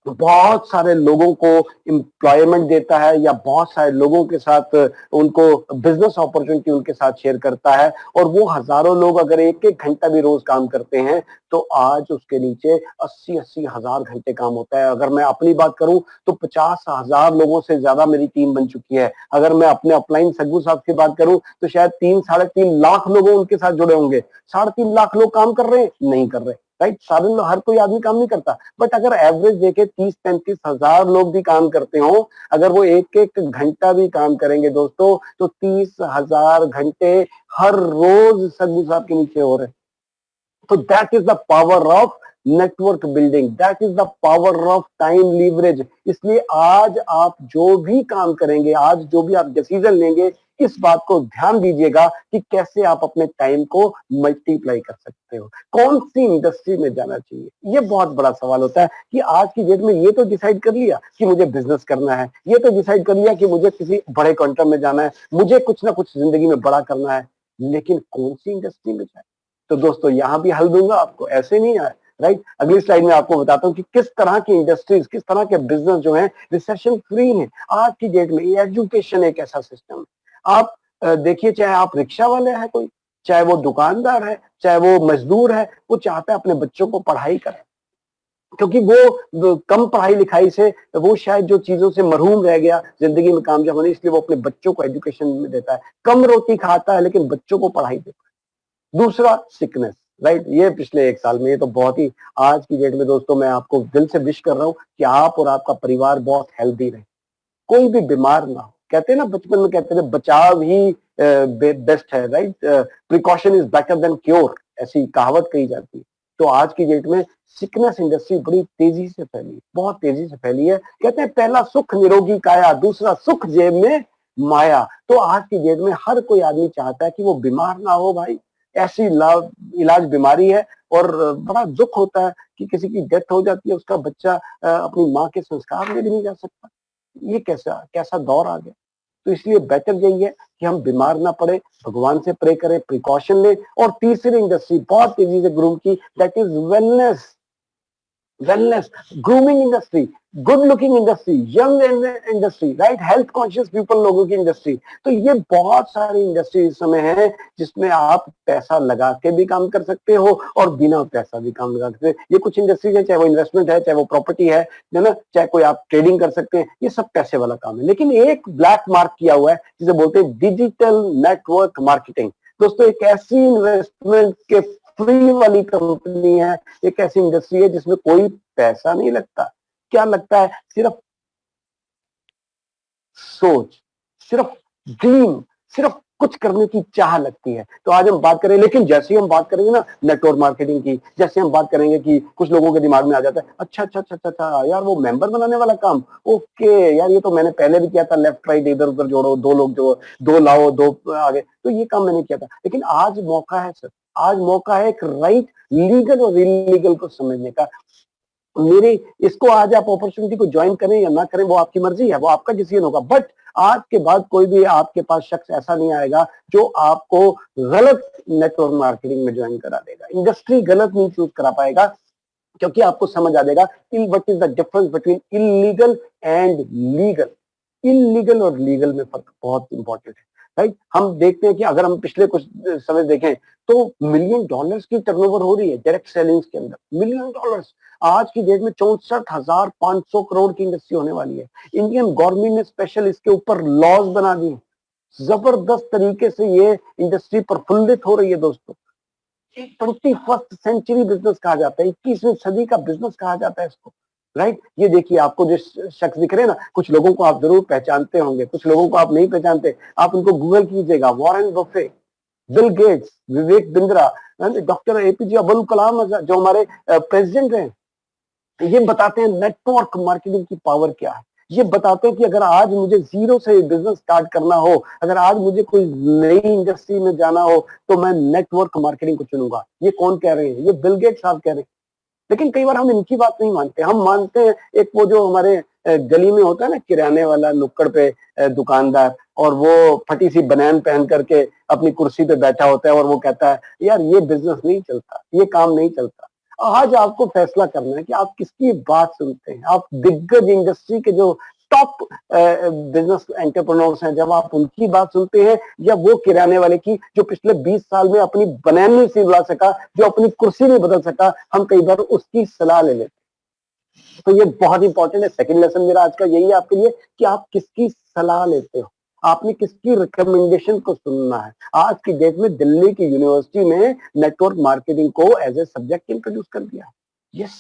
बहुत सारे लोगों को एम्प्लॉयमेंट देता है, या बहुत सारे लोगों के साथ उनको बिजनेस अपॉर्चुनिटी उनके साथ शेयर करता है। और वो हजारों लोग अगर एक एक घंटा भी रोज काम करते हैं, तो आज उसके नीचे 80-80 हजार घंटे काम होता है। अगर मैं अपनी बात करूं तो 50,000 लोगों से ज्यादा मेरी टीम बन चुकी है। अगर मैं अपने अपलाइन सग्गू साहब की बात करूं तो शायद 3-3.5 लाख लोग उनके साथ जुड़े होंगे। 3.5 लाख लोग काम कर रहे हैं, नहीं कर रहे, राइट। सारे लोग, हर कोई आदमी काम नहीं करता, बट अगर एवरेज देखे 30-35 हजार लोग भी काम करते हो, अगर वो एक एक घंटा भी काम करेंगे दोस्तों, तो 30,000 घंटे हर रोज सग्गू साहब के नीचे हो रहे हैं। तो that is the power of network building, that is the power of time leverage. इसलिए आज आप जो भी काम करेंगे, आज जो भी आप डिसीजन लेंगे, इस बात को ध्यान दीजिएगा कि कैसे आप अपने टाइम को मल्टीप्लाई कर सकते हो। कौन सी इंडस्ट्री में जाना चाहिए, ये बहुत बड़ा सवाल होता है कि आज की डेट में ये तो डिसाइड कर लिया कि मुझे बिजनेस करना है, ये तो डिसाइड कर लिया कि मुझे किसी बड़े क्वांटम में जाना है, मुझे कुछ ना कुछ जिंदगी में बड़ा करना है, लेकिन कौन सी इंडस्ट्री में जाए? तो दोस्तों यहां भी हल दूंगा आपको, ऐसे नहीं आए, राइट। अगली स्लाइड में आपको बताता हूं कि किस तरह की इंडस्ट्रीज, किस तरह के बिजनेस जो है रिसेशन फ्री है आज की डेट में। एजुकेशन एक ऐसा सिस्टम है, आप देखिए, चाहे आप रिक्शा वाले हैं कोई, चाहे वो दुकानदार है, चाहे वो मजदूर है, वो चाहता है अपने बच्चों को पढ़ाई करें, क्योंकि वो कम पढ़ाई लिखाई से वो शायद जो चीजों से महरूम रह गया जिंदगी में कामयाब होने, इसलिए वो अपने बच्चों को एजुकेशन में देता है, कम रोटी खाता है लेकिन बच्चों को पढ़ाई देता है। दूसरा सिकनेस, राइट, ये पिछले 1 साल में ये तो बहुत ही, आज की डेट में दोस्तों मैं आपको दिल से विश कर रहा हूँ कि आप और आपका परिवार बहुत हेल्दी रहे, कोई भी बीमार ना हो। कहते हैं ना, बचपन में कहते थे बचाव ही बेस्ट है, right, precaution is better than cure, ऐसी कहावत कही जाती है। तो आज की डेट में सिकनेस इंडस्ट्री बड़ी तेजी से फैली, बहुत तेजी से फैली है। कहते हैं पहला सुख निरोगी काया, दूसरा सुख जेब में माया। तो आज की डेट में हर कोई आदमी चाहता है कि वो बीमार ना हो भाई, ऐसी इलाज बीमारी है। और बड़ा दुख होता है कि किसी की डेथ हो जाती है, उसका बच्चा अपनी माँ के संस्कार में भी नहीं जा सकता। ये कैसा कैसा दौर आ गया। तो इसलिए बेटर यही है कि हम बीमार ना पड़े, भगवान से प्रे करें, प्रिकॉशन लें। और तीसरी इंडस्ट्री बहुत तेजी से ग्रूम की, that is wellness, wellness, grooming industry, good looking industry, young industry, right, health conscious people लोगों की इंडस्ट्री। तो ये बहुत सारी इंडस्ट्री इस समय है जिसमें आप पैसा लगा के भी काम कर सकते हो और बिना पैसा भी काम लगा सकते हो। ये कुछ इंडस्ट्रीज है, चाहे वो इन्वेस्टमेंट है, चाहे वो प्रॉपर्टी है ना, चाहे कोई आप ट्रेडिंग कर सकते हैं, ये सब पैसे वाला काम है। लेकिन एक ब्लैक मार्क किया हुआ है जिसे बोलते हैं डिजिटल नेटवर्क मार्केटिंग। दोस्तों एक ऐसी इन्वेस्टमेंट के फ्री वाली कंपनी है, एक ऐसी इंडस्ट्री है जिसमें कोई पैसा नहीं लगता। क्या लगता है? सिर्फ सोच, सिर्फ ड्रीम, सिर्फ कुछ करने की चाह लगती है। तो आज हम बात करें, लेकिन जैसे ही हम बात करेंगे ना नेटवर्क मार्केटिंग की, जैसे हम बात करेंगे कि कुछ लोगों के दिमाग में आ जाता है अच्छा अच्छा अच्छा अच्छा यार वो मेंबर बनाने वाला काम, ओके यार ये तो मैंने पहले भी किया था, लेफ्ट राइट इधर उधर जोड़ो, दो लोग जो दो लाओ दो आगे, तो ये काम मैंने किया था। लेकिन आज मौका है सर, आज मौका है एक राइट, लीगल और इलीगल को समझने का। मेरी इसको आज आप अपॉर्चुनिटी को ज्वाइन करें या ना करें वो आपकी मर्जी है, वो आपका डिसीजन होगा। बट आज के बाद कोई भी आपके पास शख्स ऐसा नहीं आएगा जो आपको गलत नेटवर्क मार्केटिंग में ज्वाइन करा देगा, इंडस्ट्री गलत नहीं चूज करा पाएगा, क्योंकि आपको समझ आ जाएगा what is the difference between illegal and legal. Illegal और लीगल में फर्क बहुत इंपॉर्टेंट है, राइट। हम देखते हैं कि अगर हम पिछले कुछ समय देखें तो मिलियन डॉलर्स की टर्नओवर हो रही है डायरेक्ट सेलिंग्स के अंदर, मिलियन डॉलर्स। आज की डेट में 64,500 करोड़ की इंडस्ट्री होने वाली है। इंडियन गवर्नमेंट ने स्पेशल इसके ऊपर लॉज बना दिए, जबरदस्त तरीके से ये इंडस्ट्री प्रफुल्लित हो रही है दोस्तों। 21st सेंचुरी बिजनेस कहा जाता है, 21वीं सदी का बिजनेस कहा जाता है इसको, राइट। ये देखिए आपको जो शख्स दिख रहे हैं ना, कुछ लोगों को आप जरूर पहचानते होंगे, कुछ लोगों को आप नहीं पहचानते, आप उनको गूगल कीजिएगा। Warren Buffett, Bill Gates, Vivek Bindra, doctor APJ Abdul Kalam जो हमारे प्रेसिडेंट हैं, ये बताते हैं नेटवर्क मार्केटिंग की पावर क्या है। ये बताते हैं कि अगर आज मुझे जीरो से बिजनेस स्टार्ट करना हो, अगर आज मुझे कोई नई इंडस्ट्री में जाना हो, तो मैं नेटवर्क मार्केटिंग को चुनूंगा। ये कौन कह रहे हैं? ये बिल गेट्स साहब कह रहे हैं। लेकिन कई बार हम इनकी बात नहीं मानते, हम मानते हैं एक वो जो हमारे गली में होता है ना किराने वाला, नुक्कड़ पे दुकानदार, और वो फटी सी बनियान पहन करके अपनी कुर्सी पे बैठा होता है और वो कहता है यार ये बिजनेस नहीं चलता, ये काम नहीं चलता। आज आपको फैसला करना है कि आप किसकी बात सुनते हैं। आप दिग्गज इंडस्ट्री के जो टॉप बिजनेस एंटरप्रेन्योर्स हैं, जब आप उनकी बात सुनते हैं, या वो किराने वाले की जो पिछले 20 साल में अपनी बनियान नहीं सिलवा सका, जो अपनी कुर्सी नहीं बदल सका, हम कई बार उसकी सलाह ले लेते हैं। तो ये बहुत इंपॉर्टेंट है। सेकंड लेसन मेरा आज का यही है आपके लिए कि आप किसकी सलाह लेते हो, आपने किसकी रिकमेंडेशन को सुनना है। आज की डेट में दिल्ली की यूनिवर्सिटी में नेटवर्क मार्केटिंग को एज ए सब्जेक्ट इंट्रोड्यूस कर दिया है। यस,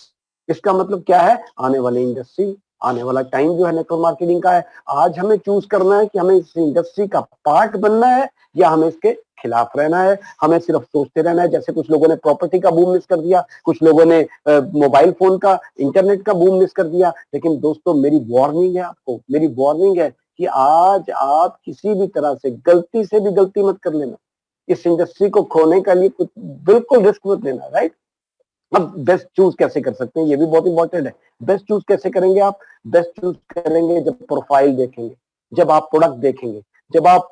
इसका मतलब क्या है? आने वाली इंडस्ट्री, आने वाला टाइम जो है नेटवर्क मार्केटिंग का है। आज हमें चूज करना है कि हमें इस इंडस्ट्री का पार्ट बनना है या हमें इसके खिलाफ रहना है। हमें सिर्फ सोचते रहना है, जैसे कुछ लोगों ने प्रॉपर्टी का बूम मिस कर दिया, कुछ लोगों ने मोबाइल फोन का, इंटरनेट का बूम मिस कर दिया। लेकिन दोस्तों मेरी वार्निंग है आपको, मेरी वार्निंग है कि आज आप किसी भी तरह से गलती से भी गलती मत कर लेना। इस इंडस्ट्री को खोने के लिए कुछ बिल्कुल रिस्क मत लेना, राइट। अब बेस्ट चूज कैसे कर सकते हैं, ये भी बहुत इंपॉर्टेंट है। बेस्ट चूज कैसे करेंगे आप? बेस्ट चूज करेंगे जब प्रोफाइल देखेंगे, जब आप प्रोडक्ट देखेंगे, जब आप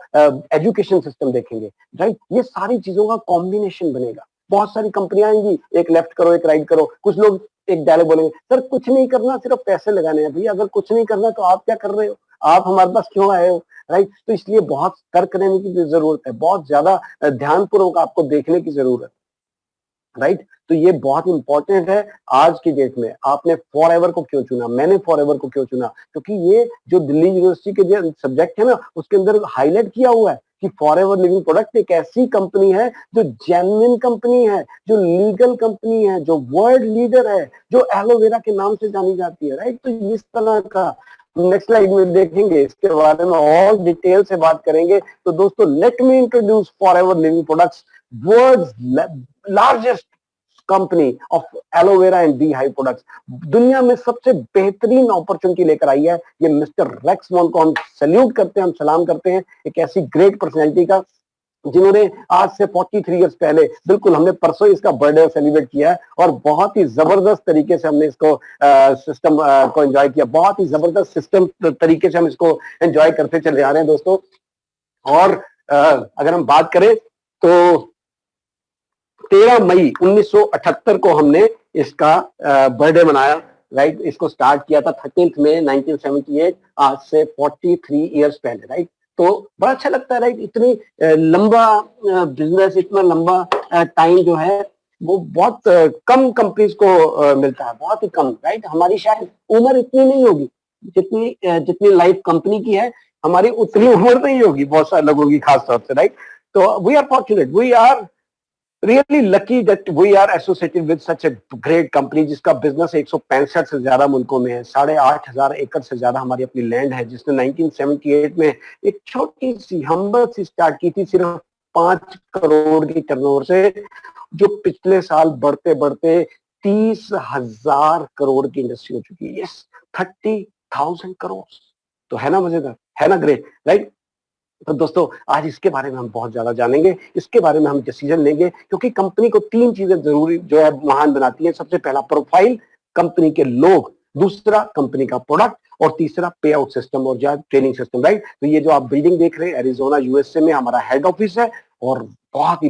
एजुकेशन सिस्टम देखेंगे, राइट। ये सारी चीजों का कॉम्बिनेशन बनेगा। बहुत सारी कंपनियां आएंगी, एक लेफ्ट करो एक राइट करो। कुछ लोग एक डायलॉग बोलेंगे, सर कुछ नहीं करना, सिर्फ पैसे लगाने हैं। भैया अगर कुछ नहीं करना तो आप क्या कर रहे हो? आप हमारे पास क्यों आए हो, राइट। तो इसलिए बहुत तर्क करने की जरूरत है, बहुत ज्यादा ध्यानपूर्वक आपको देखने की जरूरत है। राइट। तो ये बहुत इंपॉर्टेंट है आज की डेट में। आपने फॉरएवर को क्यों चुना, मैंने फॉरएवर को क्यों चुना, क्योंकि ये जो दिल्ली यूनिवर्सिटी के जो सब्जेक्ट है ना उसके अंदर हाईलाइट किया हुआ है कि फॉरएवर लिविंग प्रोडक्ट एक ऐसी कंपनी है जो जेन्युइन कंपनी है, जो लीगल कंपनी है, जो वर्ल्ड लीडर है, जो एलोवेरा के नाम से जानी जाती है। राइट। तो इस तरह का नेक्स्ट स्लाइड में देखेंगे, इसके बारे में और डिटेल से बात करेंगे। तो दोस्तों let me introduce Forever Living products, world's largest company of aloe vera and bee hive products. दुनिया में सबसे बेहतरीन अपॉर्चुनिटी लेकर आई है ये मिस्टर रेक्स वॉन को हम सैल्यूट करते हैं, हम सलाम करते हैं, एक ऐसी ग्रेट पर्सनैलिटी का जिन्होंने आज से 43 इयर्स पहले, बिल्कुल हमने परसों इसका बर्थडे सेलिब्रेट किया है और बहुत ही जबरदस्त तरीके से हमने इसको सिस्टम को एंजॉय किया, बहुत ही जबरदस्त सिस्टम तरीके से हम इसको एंजॉय करते चले आ रहे हैं दोस्तों। और अगर हम बात करें तो 13 मई 1978 को हमने इसका बर्थडे मनाया। राइट। इसको स्टार्ट किया था 13 मई 1978, आज से 43 इयर्स पहले। राइट। तो बड़ा अच्छा लगता है। राइट। इतनी लंबा बिजनेस, इतना लंबा टाइम जो है वो बहुत कम कंपनीज को मिलता है, बहुत ही कम। राइट। हमारी शायद उम्र इतनी नहीं होगी जितनी लाइफ कंपनी की है, हमारी उतनी उम्र नहीं होगी बहुत सारे लोगों की खास तौर से। राइट। तो we are fortunate, we are really lucky that we are associated with such a great company जिसका बिजनेस 165 से ज्यादा मुल्कों में है, 8,500 एकड़ से ज्यादा हमारी अपनी लैंड है, जिसने 1978 में एक छोटी सी हम्बल सी स्टार्ट की थी सिर्फ 5 करोड़ की टर्नओवर से, जो पिछले साल बढ़ते बढ़ते 30,000 करोड़ की इंडस्ट्री हो चुकी है। यस, 30,000 करोड़। तो है ना मजेदार, है ना ग्रेट। राइट। तो दोस्तों आज इसके बारे में हम बहुत ज्यादा जानेंगे, इसके बारे में हम डिसीजन लेंगे, क्योंकि कंपनी को 3 चीजें जरूरी जो है महान बनाती है। सबसे पहला प्रोफाइल, कंपनी के लोग, दूसरा कंपनी का प्रोडक्ट, और तीसरा पे आउट सिस्टम और जो ट्रेनिंग सिस्टम। राइट। तो ये जो आप बिल्डिंग देख रहे हैं एरिजोना यूएसए में हमारा हेड ऑफिस है और बहुत ही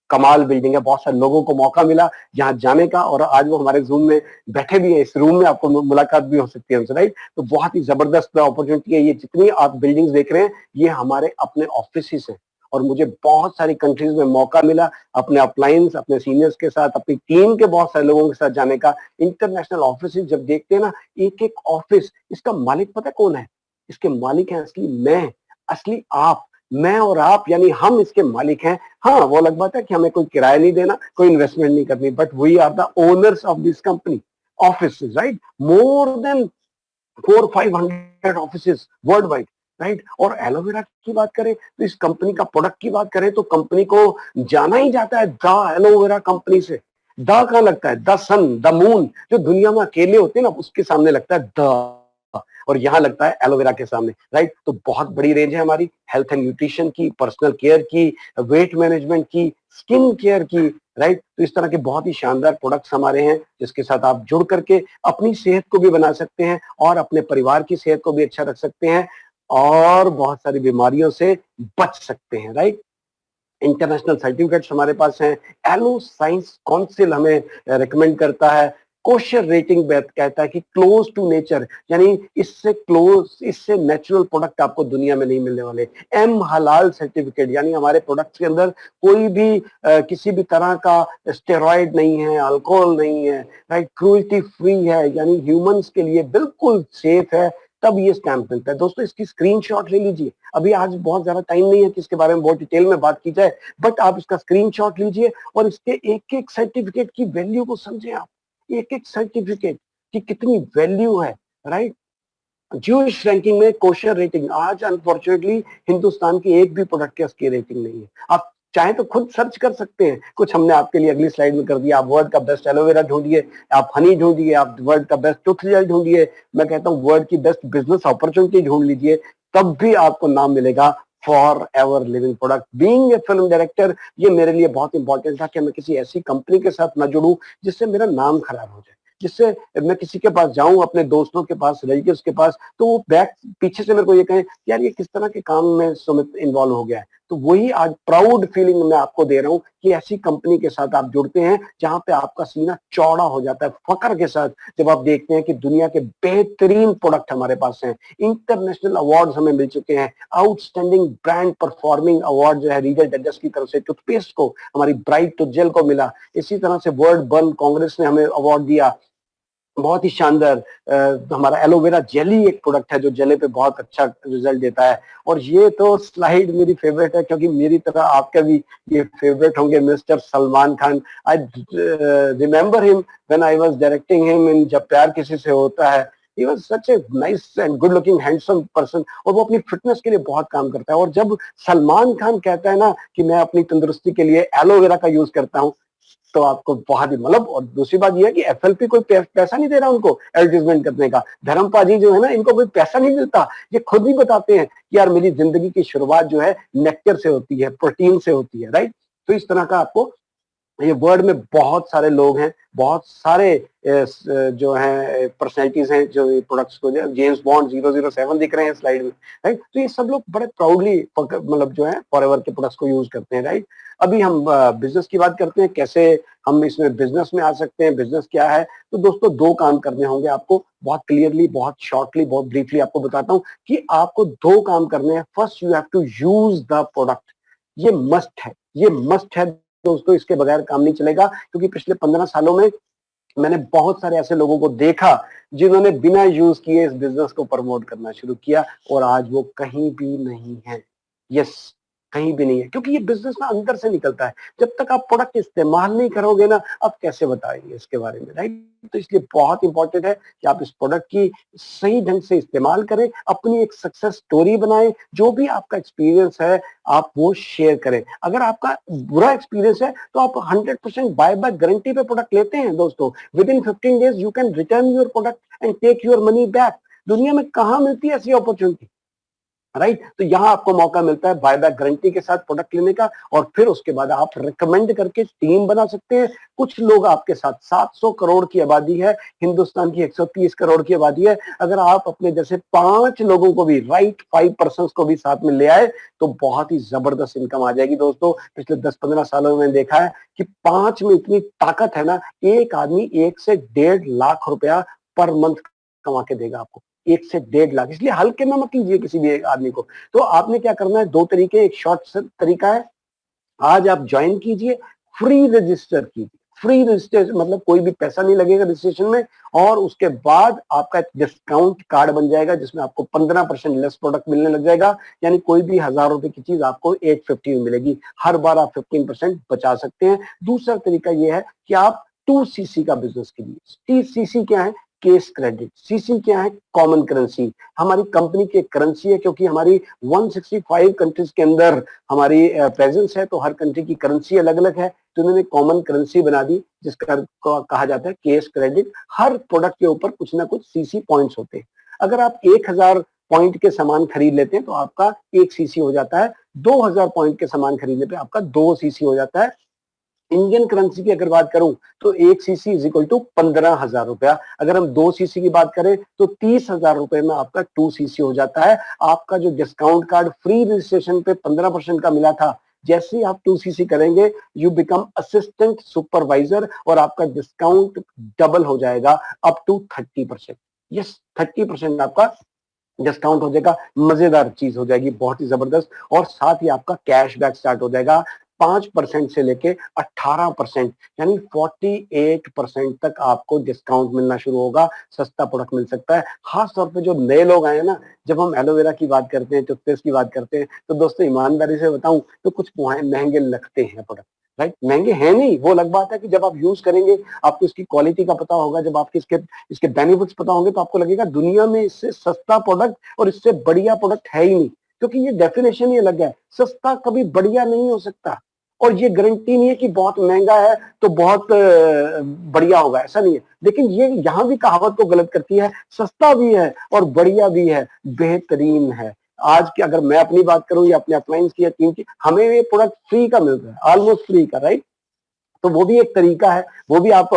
कमाल बिल्डिंग है। बहुत सारे लोगों को मौका मिला यहाँ जाने का और आज वो हमारे जूम में बैठे भी है, इस रूम में आपको मुलाकात भी हो सकती है हमसे। राइट। तो बहुत ही जबरदस्त अपॉर्चुनिटी है। ये जितनी आप बिल्डिंग्स देख रहे हैं ये हमारे अपने ऑफिस है और मुझे बहुत सारी कंट्रीज में मौका मिला अपने अपलाइंस, अपने सीनियर्स के साथ, अपनी टीम के बहुत सारे लोगों के साथ जाने का। इंटरनेशनल ऑफिस जब देखते हैं ना, एक एक ऑफिस, इसका मालिक पता कौन है? इसके मालिक हैं असली मैं, असली आप, मैं और आप, यानी हम इसके मालिक हैं। हाँ, वो अलग बात है कि हमें कोई किराया नहीं देना, कोई इन्वेस्टमेंट नहीं करनी, but we are the owners of this company office. Right. More than 400-500 offices worldwide. Right. और एलोवेरा की बात करें तो इस कंपनी का प्रोडक्ट की बात करें तो कंपनी को जाना ही जाता है द एलोवेरा कंपनी से। द कहां लगता है? द सन, द मून, जो दुनिया में अकेले होते हैं ना उसके सामने लगता है द, और यहाँ लगता है एलोवेरा के सामने। राइट। तो बहुत बड़ी रेंज है हमारी, हेल्थ एंड न्यूट्रिशन की, पर्सनल केयर की, वेट मैनेजमेंट की, स्किन केयर की। राइट। तो इस तरह के बहुत ही शानदार प्रोडक्ट्स हमारे हैं जिसके साथ आप जुड़ करके अपनी सेहत को भी बना सकते हैं और अपने परिवार की सेहत को भी अच्छा रख सकते हैं और बहुत सारी बीमारियों से बच सकते हैं। राइट। इंटरनेशनल सर्टिफिकेट्स हमारे पास हैं। एलो साइंस काउंसिल हमें रिकमेंड करता है। कोशर रेटिंग कहता है कि क्लोज टू नेचर, यानी इससे क्लोज, इससे नेचुरल प्रोडक्ट आपको दुनिया में नहीं मिलने वाले। एम हलाल सर्टिफिकेट, यानी हमारे प्रोडक्ट्स के अंदर कोई भी किसी भी तरह का स्टेरॉइड नहीं है, अल्कोहल नहीं है। राइट। क्रूएल्टी फ्री है, यानी ह्यूमंस के लिए बिल्कुल सेफ है, तब ये स्टैंप मिलता है। दोस्तों इसकी स्क्रीनशॉट ले लीजिए। अभी आज बहुत ज्यादा टाइम नहीं है कि इसके बारे में बहुत डिटेल में बात की जाए, बट आप इसका स्क्रीनशॉट लीजिए और इसके एक एक सर्टिफिकेट की वैल्यू को समझें आप, एक एक सर्टिफिकेट की कितनी वैल्यू है। राइट। ज्यूइश रैंकिंग में कोशर रेटिंग, आज अनफॉर्चुनेटली हिंदुस्तान की एक भी प्रोडक्ट के उसकी रेटिंग नहीं है। आप चाहे तो खुद सर्च कर सकते हैं, कुछ हमने आपके लिए अगली स्लाइड में कर दिया। आप वर्ल्ड का बेस्ट एलोवेरा ढूंढिए, आप हनी ढूंढिए, आप वर्ल्ड का बेस्ट टूथ जेल ढूंढिए, मैं कहता हूँ वर्ल्ड की बेस्ट बिजनेस अपॉर्चुनिटी ढूंढ लीजिए, तब भी आपको नाम मिलेगा for ever living product. Being a film director, ये मेरे लिए बहुत इंपॉर्टेंट था कि मैं किसी ऐसी कंपनी के साथ न जुड़ूं जिससे मेरा नाम खराब हो जाए, जिससे मैं किसी के पास जाऊं, अपने दोस्तों के पास, रिलेटिव्स के पास, तो वो बैक पीछे से मेरे को ये कहें यार ये किस तरह के काम में सुमित इन्वॉल्व हो गया है। तो वही आज प्राउड फीलिंग मैं आपको दे रहा हूं कि ऐसी कंपनी के साथ आप जुड़ते हैं जहां पे आपका सीना चौड़ा हो जाता है फख्र के साथ, जब आप देखते हैं कि दुनिया के बेहतरीन प्रोडक्ट हमारे पास हैं, इंटरनेशनल अवार्ड्स हमें मिल चुके हैं, आउटस्टैंडिंग ब्रांड परफॉर्मिंग अवार्ड जो है रीगल डाइजेस्ट की तरफ से टूथपेस्ट को, हमारी ब्राइट टूथ जेल को मिला, इसी तरह से वर्ल्ड बर्न कांग्रेस ने हमें अवार्ड दिया, बहुत ही शानदार। हमारा एलोवेरा जेली एक प्रोडक्ट है जो जले पे बहुत अच्छा रिजल्ट देता है। और ये तो स्लाइड मेरी फेवरेट है, क्योंकि मेरी तरह आपका भी ये फेवरेट होंगे mister Salman Khan. I remember him when I was directing him in जब प्यार किसी से होता है। He was such a nice and good looking handsome person, और वो अपनी फिटनेस के लिए बहुत काम करता है। और जब सलमान खान कहता है ना कि मैं अपनी तंदुरुस्ती के लिए एलोवेरा का यूज करता हूँ, तो आपको बहुत ही मतलब। और दूसरी बात यह है कि एफएलपी कोई पैसा नहीं दे रहा उनको एडवर्टाइजमेंट करने का। धर्मपा जी जो है ना, इनको कोई पैसा नहीं मिलता, ये खुद भी बताते हैं कि यार मेरी जिंदगी की शुरुआत जो है नेक्टर से होती है, प्रोटीन से होती है, राइट। तो इस तरह का आपको ये वर्ल्ड में बहुत सारे लोग हैं, बहुत सारे जो हैं पर्सनैलिटीज हैं जो प्रोडक्ट्स को, जेम्स बॉन्ड 007 दिख रहे हैं स्लाइड में, राइट। तो ये सब लोग बड़े प्राउडली मतलब जो है फॉरएवर के प्रोडक्ट्स को यूज करते हैं, राइट। अभी हम बिजनेस की बात करते हैं, कैसे हम इसमें बिजनेस में आ सकते हैं, बिजनेस क्या है। तो दोस्तों दो काम करने होंगे आपको, बहुत क्लियरली, बहुत शॉर्टली, बहुत ब्रीफली आपको बताता हूँ कि आपको दो काम करने हैं। First, you have to use the product. ये मस्ट है, ये मस्ट है दोस्तों, इसके बगैर काम नहीं चलेगा। क्योंकि पिछले 15 सालों में मैंने बहुत सारे ऐसे लोगों को देखा जिन्होंने बिना यूज किए इस बिजनेस को प्रमोट करना शुरू किया, और आज वो कहीं भी नहीं है। यस, कहीं भी नहीं है, क्योंकि ये बिजनेस ना अंदर से निकलता है। जब तक आप प्रोडक्ट इस्तेमाल नहीं करोगे ना, आप कैसे बताएंगे इसके बारे में, राइट। तो इसलिए बहुत इंपॉर्टेंट है कि आप इस प्रोडक्ट की सही ढंग से इस्तेमाल करें, अपनी एक सक्सेस स्टोरी बनाएं, जो भी आपका एक्सपीरियंस है आप वो शेयर करें। अगर आपका बुरा एक्सपीरियंस है तो आप 100% बाय बैक गारंटी पे प्रोडक्ट लेते हैं दोस्तों। Within 15 days you can return your product and take your money back. दुनिया में कहां मिलती है ऐसी अपॉर्चुनिटी, राइट। तो यहां आपको मौका मिलता है बायबैक गारंटी के साथ प्रोडक्ट लेने का, और फिर उसके बाद आप रिकमेंड करके टीम बना सकते हैं। कुछ लोग आपके साथ, 700 करोड़ की आबादी है, हिंदुस्तान की 130 करोड़ की आबादी है। अगर आप अपने जैसे 5 लोगों को भी, राइट, 5 पर्संस को भी साथ में ले आए तो बहुत ही जबरदस्त इनकम आ जाएगी दोस्तों। पिछले 10-15 सालों में देखा है कि 5 में इतनी ताकत है ना, एक आदमी 1 से 1.5 लाख रुपया पर मंथ कमा के देगा आपको, 1 से 1.5 लाख। इसलिए हल्के में मत लीजिए किसी भी एक आदमी को। तो आपने क्या करना है, दो तरीके, एक शॉर्ट तरीका है, आज आप ज्वाइन कीजिए, फ्री रजिस्टर कीजिए। फ्री रजिस्ट्रेशन मतलब कोई भी पैसा नहीं लगेगा रजिस्ट्रेशन में, और उसके बाद आपका एक डिस्काउंट कार्ड बन जाएगा जिसमें आपको 15% लेस प्रोडक्ट मिलने लग जाएगा। यानी कोई भी 1000 रुपए की चीज आपको 850 में मिलेगी। हर बार आप 15% बचा सकते हैं। दूसरा तरीका यह है कि आप 2cc का बिजनेस कीजिए। सीसी क्या है, केस क्रेडिट। सीसी क्या है, कॉमन करेंसी। हमारी कंपनी की करेंसी है, क्योंकि हमारी 165 कंट्रीज के अंदर हमारी प्रेजेंस है, तो हर कंट्री की करेंसी अलग अलग है। तो उन्होंने कॉमन करेंसी बना दी जिसका कहा जाता है केस क्रेडिट। हर प्रोडक्ट के ऊपर कुछ ना कुछ सीसी पॉइंट्स होते हैं। अगर आप 1000 पॉइंट के सामान खरीद लेते हैं तो आपका 1 सीसी हो जाता है। 2000 पॉइंट के सामान खरीदने पे आपका 2 सीसी हो जाता है। इंडियन करेंसी की अगर बात करूं तो 1 सीसी इज इक्वल टू 15,000 रुपया। अगर हम 2 सीसी की बात करें तो 30,000 रुपए में आपका 2 सीसी हो जाता है। आपका जो डिस्काउंट कार्ड फ्री रजिस्ट्रेशन पे 15% का मिला था, जैसे ही आप 2 सीसी करेंगे यू बिकम असिस्टेंट सुपरवाइजर, और आपका डिस्काउंट डबल हो जाएगा अप टू 30%। यस, 30% आपका डिस्काउंट हो जाएगा। मजेदार चीज हो जाएगी, बहुत ही जबरदस्त। और साथ ही आपका कैशबैक स्टार्ट हो जाएगा 5% से लेके 18%, यानी 48% तक आपको डिस्काउंट मिलना शुरू होगा। सस्ता प्रोडक्ट मिल सकता है। खास तौर पे जो नए लोग आए ना, जब हम एलोवेरा की बात करते हैं, टूथपेस्ट की बात करते हैं, तो दोस्तों ईमानदारी से बताऊं तो कुछ महंगे लगते हैं प्रोडक्ट, राइट। महंगे हैं नहीं, वो अलग बात है कि जब आप यूज करेंगे आपको इसकी क्वालिटी का पता होगा, जब आपके इसके बेनिफिट्स पता होंगे तो आपको लगेगा दुनिया में इससे सस्ता प्रोडक्ट और इससे बढ़िया प्रोडक्ट है ही नहीं। क्योंकि ये डेफिनेशन ही अलग है, सस्ता कभी बढ़िया नहीं हो सकता। और ये गारंटी नहीं है कि बहुत महंगा है तो बहुत बढ़िया होगा, ऐसा नहीं है। लेकिन ये यहाँ भी कहावत को गलत करती है, सस्ता भी है और बढ़िया भी है, बेहतरीन है। आज की अगर मैं अपनी बात करूं या अपने अपलाइंस की या टीम की, हमें ये प्रोडक्ट फ्री का मिल रहा है, ऑलमोस्ट फ्री का, राइट। तो वो भी एक तरीका है। वो भी आप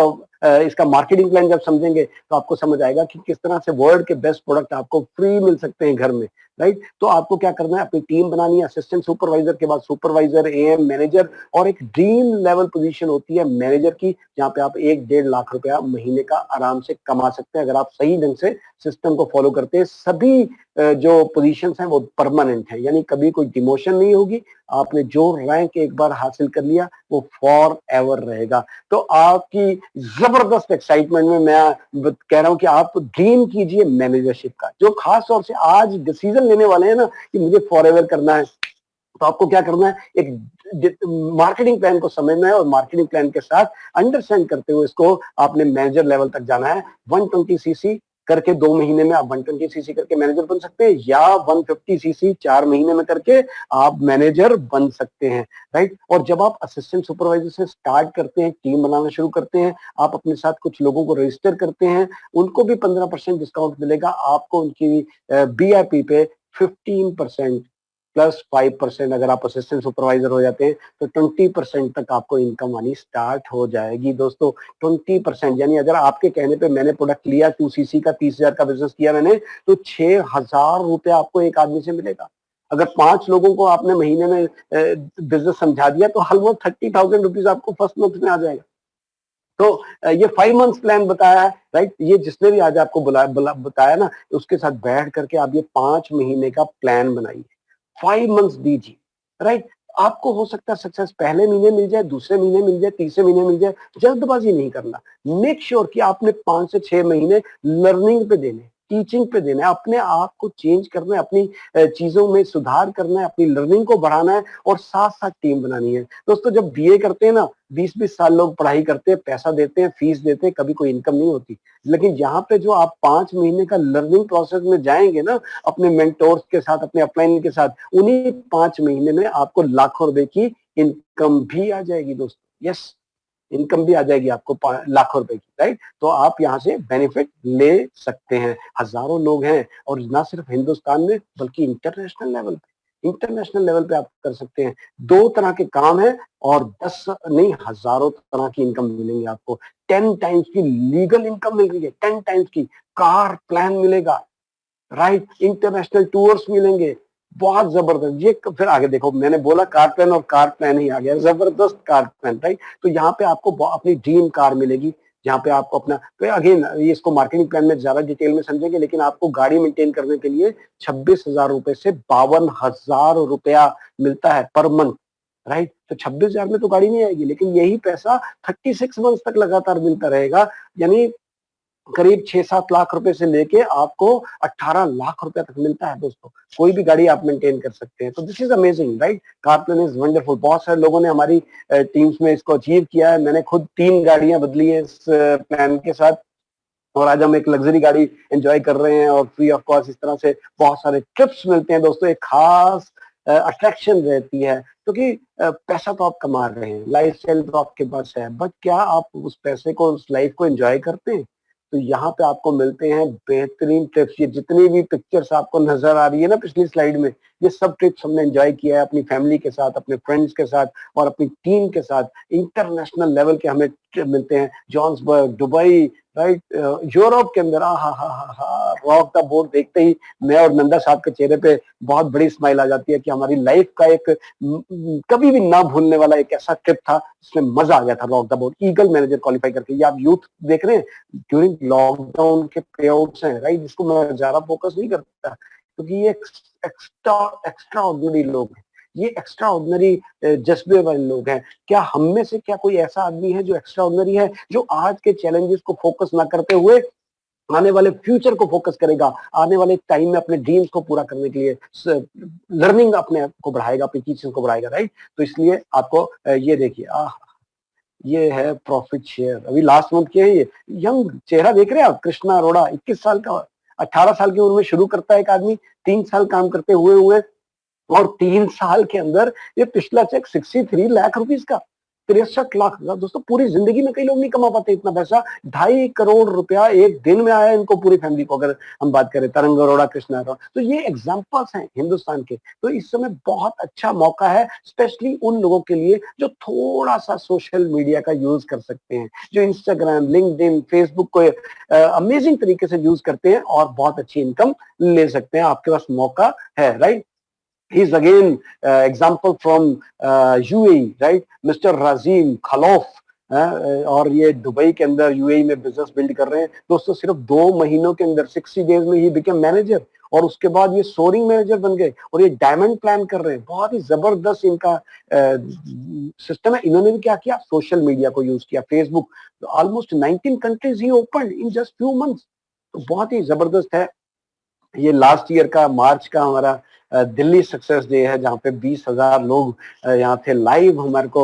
इसका मार्केटिंग प्लान जब समझेंगे तो आपको समझ आएगा कि किस तरह से वर्ल्ड के बेस्ट प्रोडक्ट आपको फ्री मिल सकते हैं घर में, राइट। तो आपको क्या करना है, अपनी टीम बनानी है, असिस्टेंट सुपरवाइजर के बाद सुपरवाइजर, एएम, मैनेजर, और एक ड्रीम लेवल पोजीशन होती है मैनेजर की, जहां पे आप 1-1.5 लाख रुपया महीने का आराम से कमा सकते हैं अगर आप सही ढंग से सिस्टम को फॉलो करते हैं। सभी जो पोजीशंस हैं वो परमानेंट है, यानी कभी कोई डिमोशन नहीं होगी। आपने जो रैंक एक बार हासिल कर लिया वो फॉर एवर रहेगा। तो आपकी जबरदस्त एक्साइटमेंट में मैं कह रहा हूं कि आप ड्रीम कीजिए मैनेजरशिप का, जो खास तौर से आज डिसीजन लेने वाले हैं ना कि मुझे फॉर एवर करना है, तो आपको क्या करना है, एक मार्केटिंग प्लान को समझना है और मार्केटिंग प्लान के साथ अंडरस्टैंड करते हुए इसको आपने मैनेजर लेवल तक जाना है। 120cc करके 2 महीने में आप 120cc करके मैनेजर बन सकते हैं, या 150cc 4 महीने में करके आप मैनेजर बन सकते हैं, राइट। और जब आप असिस्टेंट सुपरवाइजर से स्टार्ट करते हैं, टीम बनाना शुरू करते हैं, आप अपने साथ कुछ लोगों को रजिस्टर करते हैं, उनको भी 15% डिस्काउंट मिलेगा, आपको उनकी बीआईपी पे 15% प्लस 5%, अगर आप असिस्टेंट सुपरवाइजर हो जाते हैं तो 20% तक आपको इनकम आनी स्टार्ट हो जाएगी दोस्तों। 20%, यानी अगर आपके कहने पे मैंने प्रोडक्ट लिया 2cc का, 30,000 का बिजनेस किया मैंने, तो 6,000 रुपया आपको एक आदमी से मिलेगा। अगर 5 लोगों को आपने महीने में बिजनेस समझा दिया तो ऑलमोस्ट 30,000 रुपीज आपको फर्स्ट मंथ में आ जाएगा। तो ये 5 मंथ्स प्लान बताया है, राइट। ये जिसने भी आज आपको बताया ना, उसके साथ बैठ करके आप ये 5 महीने का प्लान बनाइए, 5 मंथ्स दीजिए, राइट। आपको हो सकता है सक्सेस पहले महीने मिल जाए, दूसरे महीने मिल जाए, तीसरे महीने मिल जाए, जल्दबाजी नहीं करना। मेक श्योर कि आपने 5 से 6 महीने लर्निंग पे देने, टीचिंग पे देना है, अपने आप को चेंज करना है, अपनी चीजों में सुधार करना है, अपनी लर्निंग को बढ़ाना है, और साथ साथ टीम बनानी है। दोस्तों जब बीए करते हैं ना, 20-20 साल लोग पढ़ाई करते हैं, पैसा देते हैं, फीस देते हैं, कभी कोई इनकम नहीं होती। लेकिन यहाँ पे जो आप 5 महीने का लर्निंग प्रोसेस में जाएंगे ना, अपने मेंटोर्स के साथ, अपने अपलाइन के साथ, उन्हीं 5 महीने में आपको लाखों रुपए की इनकम भी आ जाएगी दोस्तों। यस, इनकम भी आ जाएगी आपको लाखों रुपए की, राइट। तो आप यहाँ से बेनिफिट ले सकते हैं। हजारों लोग हैं, और ना सिर्फ हिंदुस्तान में बल्कि इंटरनेशनल लेवल पे, इंटरनेशनल लेवल पे आप कर सकते हैं। 2 तरह के काम है, और 10 नहीं हजारों तरह की इनकम मिलेंगी आपको। 10 टाइम्स की लीगल इनकम मिल रही है, 10 टाइम्स की कार प्लान मिलेगा, राइट। इंटरनेशनल टूर्स मिलेंगे, बहुत जबरदस्त। ये फिर आगे देखो, मैंने बोला कार प्लान, और कार प्लान ही आ गया, जबरदस्त कार प्लान, राइट। तो यहाँ पे आपको अपनी ड्रीम कार मिलेगी, जहाँ पे आपको अपना, तो अगेन ये इसको मार्केटिंग प्लान में ज्यादा डिटेल में समझेंगे, लेकिन आपको गाड़ी मेंटेन करने के लिए 26,000 रुपए से 52,000 रुपया मिलता है पर मंथ, राइट। तो 26,000 में तो गाड़ी नहीं आएगी, लेकिन यही पैसा 36 मंथ तक लगातार मिलता रहेगा, यानी करीब 6-7 लाख रुपए से लेके आपको 18 लाख रुपए तक मिलता है दोस्तों। कोई भी गाड़ी आप मेंटेन कर सकते हैं, तो this is amazing, right. Car plan is wonderful. बहुत सारे लोगों ने हमारी टीम्स में इसको अचीव किया है। मैंने खुद 3 गाड़ियां बदली है इस प्लान के साथ, और आज हम एक लग्जरी गाड़ी एंजॉय कर रहे हैं, और फ्री ऑफ कॉस्ट इस तरह से बहुत सारे ट्रिप्स मिलते हैं दोस्तों। एक खास अट्रैक्शन रहती है, क्योंकि पैसा तो आप कमा रहे हैं, लाइफ स्टाइल तो आपके पास है, बट क्या आप उस पैसे को, उस लाइफ को एंजॉय करते हैं? तो यहाँ पे आपको मिलते हैं बेहतरीन ट्रिप्स। ये जितनी भी पिक्चर्स आपको नजर आ रही है ना पिछली स्लाइड में, ये सब ट्रिप्स हमने एंजॉय किया है अपनी फैमिली के साथ, अपने फ्रेंड्स के साथ, और अपनी टीम के साथ। इंटरनेशनल लेवल के हमें ट्रिप मिलते हैं, जोहान्सबर्ग, दुबई, राइट, यूरोप के अंदर। रॉक द बोट देखते ही मैं और नंदा साहब के चेहरे पे बहुत बड़ी स्माइल आ जाती है कि हमारी लाइफ का एक कभी भी ना भूलने वाला एक ऐसा ट्रिप था जिसमें मजा आ गया था। Rock the boat, eagle manager qualify करके। ये आप यूथ देख रहे हैं, ड्यूरिंग लॉकडाउन के पे आउट्स हैं, राइट। इसको मैं ज्यादा फोकस नहीं करता, क्योंकि ये एक्स्ट्रा ऑर्डिनरी लोग हैं, ये एक्स्ट्रा ऑर्डिनरी जज्बे वाले लोग हैं। क्या हम में से क्या कोई ऐसा आदमी है जो एक्स्ट्रा ऑर्डिनरी है, जो आज के चैलेंजेस को फोकस ना करते हुए आने वाले फ्यूचर को फोकस करेगा, आने वाले टाइम में अपने ड्रीम्स को पूरा करने के लिए लर्निंग अपने आप को बढ़ाएगा, अपनी टीचिंग को बढ़ाएगा, राइट। तो इसलिए आपको ये देखिए, ये है प्रॉफिट शेयर, अभी लास्ट मंथ के है। ये यंग चेहरा देख रहे हैं आप, कृष्णा अरोड़ा, 21 साल का, 18 साल की उम्र में शुरू करता है एक आदमी, 3 साल काम करते हुए, और 3 साल के अंदर ये पिछला चेक 63 लाख रुपीस का, 63 लाख दोस्तों, पूरी जिंदगी में कई लोग नहीं कमा पाते इतना पैसा। 2.5 करोड़ रुपया एक दिन में आया इनको, पूरी फैमिली को, अगर हम बात करें तरंग अरोड़ा, कृष्णा अरोड़ा। तो ये एग्जांपल्स हैं हिंदुस्तान के। तो इस समय बहुत अच्छा मौका है, स्पेशली उन लोगों के लिए जो थोड़ा सा सोशल मीडिया का यूज कर सकते हैं, जो इंस्टाग्राम, लिंक्डइन, फेसबुक को अमेजिंग तरीके से यूज करते हैं और बहुत अच्छी इनकम ले सकते हैं। आपके पास मौका है, right. He is again example from UAE, right? Mr. Razim Khalouf, और ये दुबई के अंदर UAE में बिजनेस बिल्ड कर रहे हैं दोस्तों। सिर्फ 2 महीनों के अंदर 60 डेज में ही बिकेम मैनेजर, और उसके बाद ये सोरिंग मैनेजर बन गए, और ये डायमंड प्लान कर रहे हैं। बहुत ही जबरदस्त इनका सिस्टम है। इन्होंने भी क्या किया, सोशल मीडिया को यूज किया, Facebook. Almost 19 countries he open in just few months. तो बहुत ही जबरदस्त है। ये लास्ट ईयर का मार्च का हमारा दिल्ली सक्सेस डे है, जहाँ पे 20,000 लोग यहाँ थे लाइव। हमारे को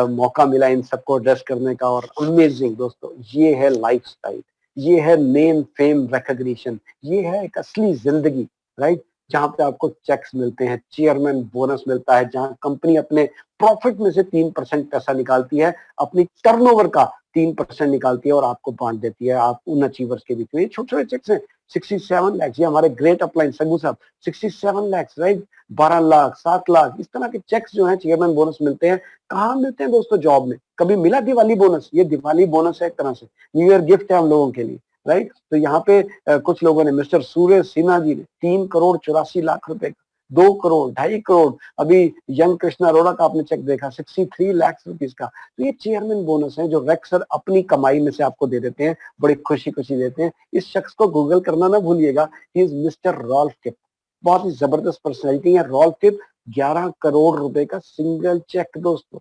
मौका मिला इन सबको एड्रेस करने का, और अमेजिंग दोस्तों, ये है लाइफस्टाइल, ये है नेम फेम रिकॉग्निशन, ये है एक असली जिंदगी, राइट। जहाँ पे आपको चेक्स मिलते हैं, चेयरमैन बोनस मिलता है, जहाँ कंपनी अपने प्रॉफिट में से 3% पैसा निकालती है, अपनी टर्नओवर का 3% निकालती है और आपको बांट देती है, आप उन अचीवर्स के बीच में। छोटे छोटे चेक्स हैं, 67 लाख, ये हमारे ग्रेट अपलाइन संगू साहब 67 लाख, राइट। 12 लाख, 7 लाख, इस तरह के चेक्स जो हैं, चेयरमैन बोनस मिलते हैं। कहाँ मिलते हैं दोस्तों, जॉब में। कभी मिला दिवाली बोनस? ये दिवाली बोनस है एक तरह से, न्यू ईयर गिफ्ट है हम लोगों के लिए, राइट। तो यहाँ पे कुछ लोगों ने, मिस्टर सूर्य सिन्हा जी ने 3 करोड़ 84 लाख रुपए का, 2 करोड़, 2.5 करोड़, अभी यंग कृष्णा अरोड़ा का आपने चेक देखा 63 लाख रुपीज का। तो ये चेयरमैन बोनस है जो रेक्स सर अपनी कमाई में से आपको दे देते हैं, बड़ी खुशी खुशी देते हैं। इस शख्स को गूगल करना ना भूलिएगा, ही इज मिस्टर रॉल्फ किप। बहुत ही जबरदस्त पर्सनैलिटी है रॉल्फ किप। 11 करोड़ रुपए का सिंगल चेक दोस्तों,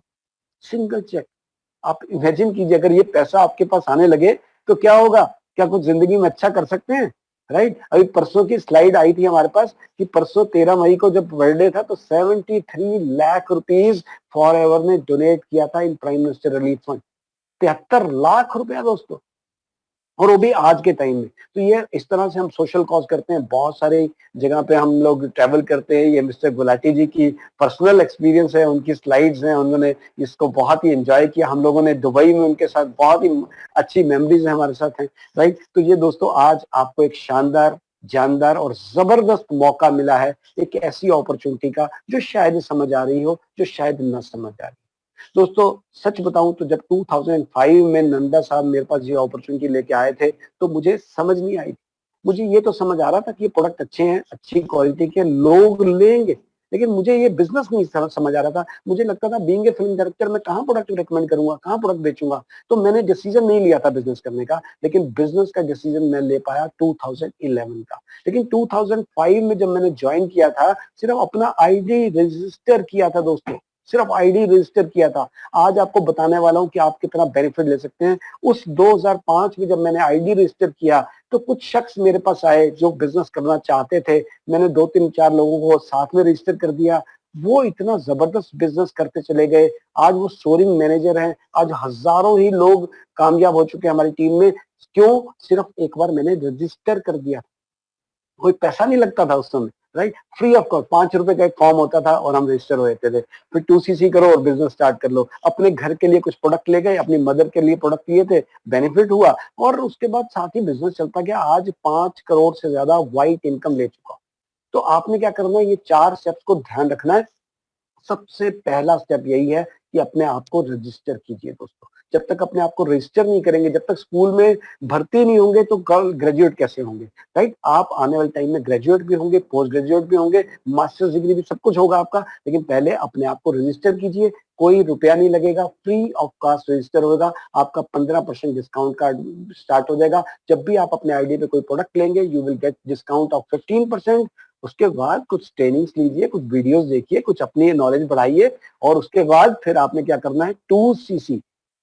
सिंगल चेक। आप इमेजिन कीजिए, अगर ये पैसा आपके पास आने लगे तो क्या होगा, क्या कुछ जिंदगी में अच्छा कर सकते हैं, राइट। अभी परसों की स्लाइड आई थी हमारे पास कि परसों 13 मई को जब बर्थडे था, तो 73 लाख रुपीज फॉर एवर ने डोनेट किया था इन prime minister relief fund. 73 lakh रुपया दोस्तों, और वो भी आज के टाइम में। तो ये इस तरह से हम सोशल कॉज करते हैं। बहुत सारे जगह पे हम लोग ट्रैवल करते हैं। ये मिस्टर गुलाटी जी की पर्सनल एक्सपीरियंस है, उनकी स्लाइड्स हैं, उन्होंने इसको बहुत ही एंजॉय किया। हम लोगों ने दुबई में उनके साथ बहुत ही अच्छी मेमोरीज हमारे साथ हैं, राइट। तो ये दोस्तों, आज आपको एक शानदार, जानदार और जबरदस्त मौका मिला है, एक ऐसी अपॉर्चुनिटी का जो शायद समझ आ रही हो, जो शायद न समझ आ रही। दोस्तों सच बताऊं तो जब 2005 में नंदा साहब मेरे पास ये अपॉर्चुनिटी लेके आए थे, तो मुझे समझ नहीं आई। मुझे ये तो समझ आ रहा था कि ये प्रोडक्ट अच्छे हैं, अच्छी क्वालिटी के, लोग लेंगे, लेकिन मुझे ये बिजनेस नहीं समझ आ रहा था। मुझे लगता था बीइंग ए फिल्म डायरेक्टर मैं कहाँ प्रोडक्ट रिकमेंड करूंगा, कहाँ प्रोडक्ट बेचूंगा। तो मैंने डिसीजन नहीं लिया था बिजनेस करने का, लेकिन बिजनेस का डिसीजन मैं ले पाया 2011 का। लेकिन 2005 में जब मैंने ज्वाइन किया था, सिर्फ अपना आईडी रजिस्टर किया था दोस्तों, सिर्फ आईडी रजिस्टर किया था। आज आपको बताने वाला हूं कि आप कितना बेनिफिट ले सकते हैं। उस 2005 में जब मैंने आईडी रजिस्टर किया, तो कुछ शख्स मेरे पास आए जो बिजनेस करना चाहते थे। मैंने 2-3-4 लोगों को साथ में रजिस्टर कर दिया। वो इतना जबरदस्त बिजनेस करते चले गए। आज वो सोरिंग मैनेजर हैं। आज हजारों ही लोग कामयाब हो चुके हैं हमारी टीम में। क्यों? सिर्फ एक बार मैंने रजिस्टर कर दिया। कोई पैसा नहीं लगता था उस समय, राइट। फ्री ऑफ कॉस्ट 5 रुपए का एक फॉर्म होता था और हम रजिस्टर हो जाते थे। फिर 2cc करो और बिजनेस स्टार्ट कर लो। अपने घर के लिए कुछ प्रोडक्ट ले गए, अपनी मदर के लिए प्रोडक्ट लिए थे, बेनिफिट हुआ, और उसके बाद साथ ही बिजनेस चलता गया। आज 5 करोड़ से ज्यादा वाइट इनकम ले चुका। तो आपने क्या करना है, ये 4 स्टेप्स को ध्यान रखना है। सबसे पहला स्टेप यही है कि अपने आप को रजिस्टर कीजिए दोस्तों। जब तक अपने आप को रजिस्टर नहीं करेंगे, जब तक स्कूल में भर्ती नहीं होंगे, तो कल ग्रेजुएट कैसे होंगे, राइट। आप आने वाले टाइम में ग्रेजुएट भी होंगे, पोस्ट ग्रेजुएट भी होंगे, मास्टर्स डिग्री भी, सब कुछ होगा आपका। लेकिन पहले अपने आप को रजिस्टर कीजिए। कोई रुपया नहीं लगेगा, फ्री ऑफ कॉस्ट रजिस्टर होगा। आपका 15% डिस्काउंट कार्ड स्टार्ट हो जाएगा। जब भी आप अपने आईडी पे कोई प्रोडक्ट लेंगे, you will get discount of 15%। उसके बाद कुछ ट्रेनिंग्स लीजिए, कुछ वीडियोस देखिए, कुछ अपनी नॉलेज बढ़ाइए, और उसके बाद फिर आपने क्या करना है,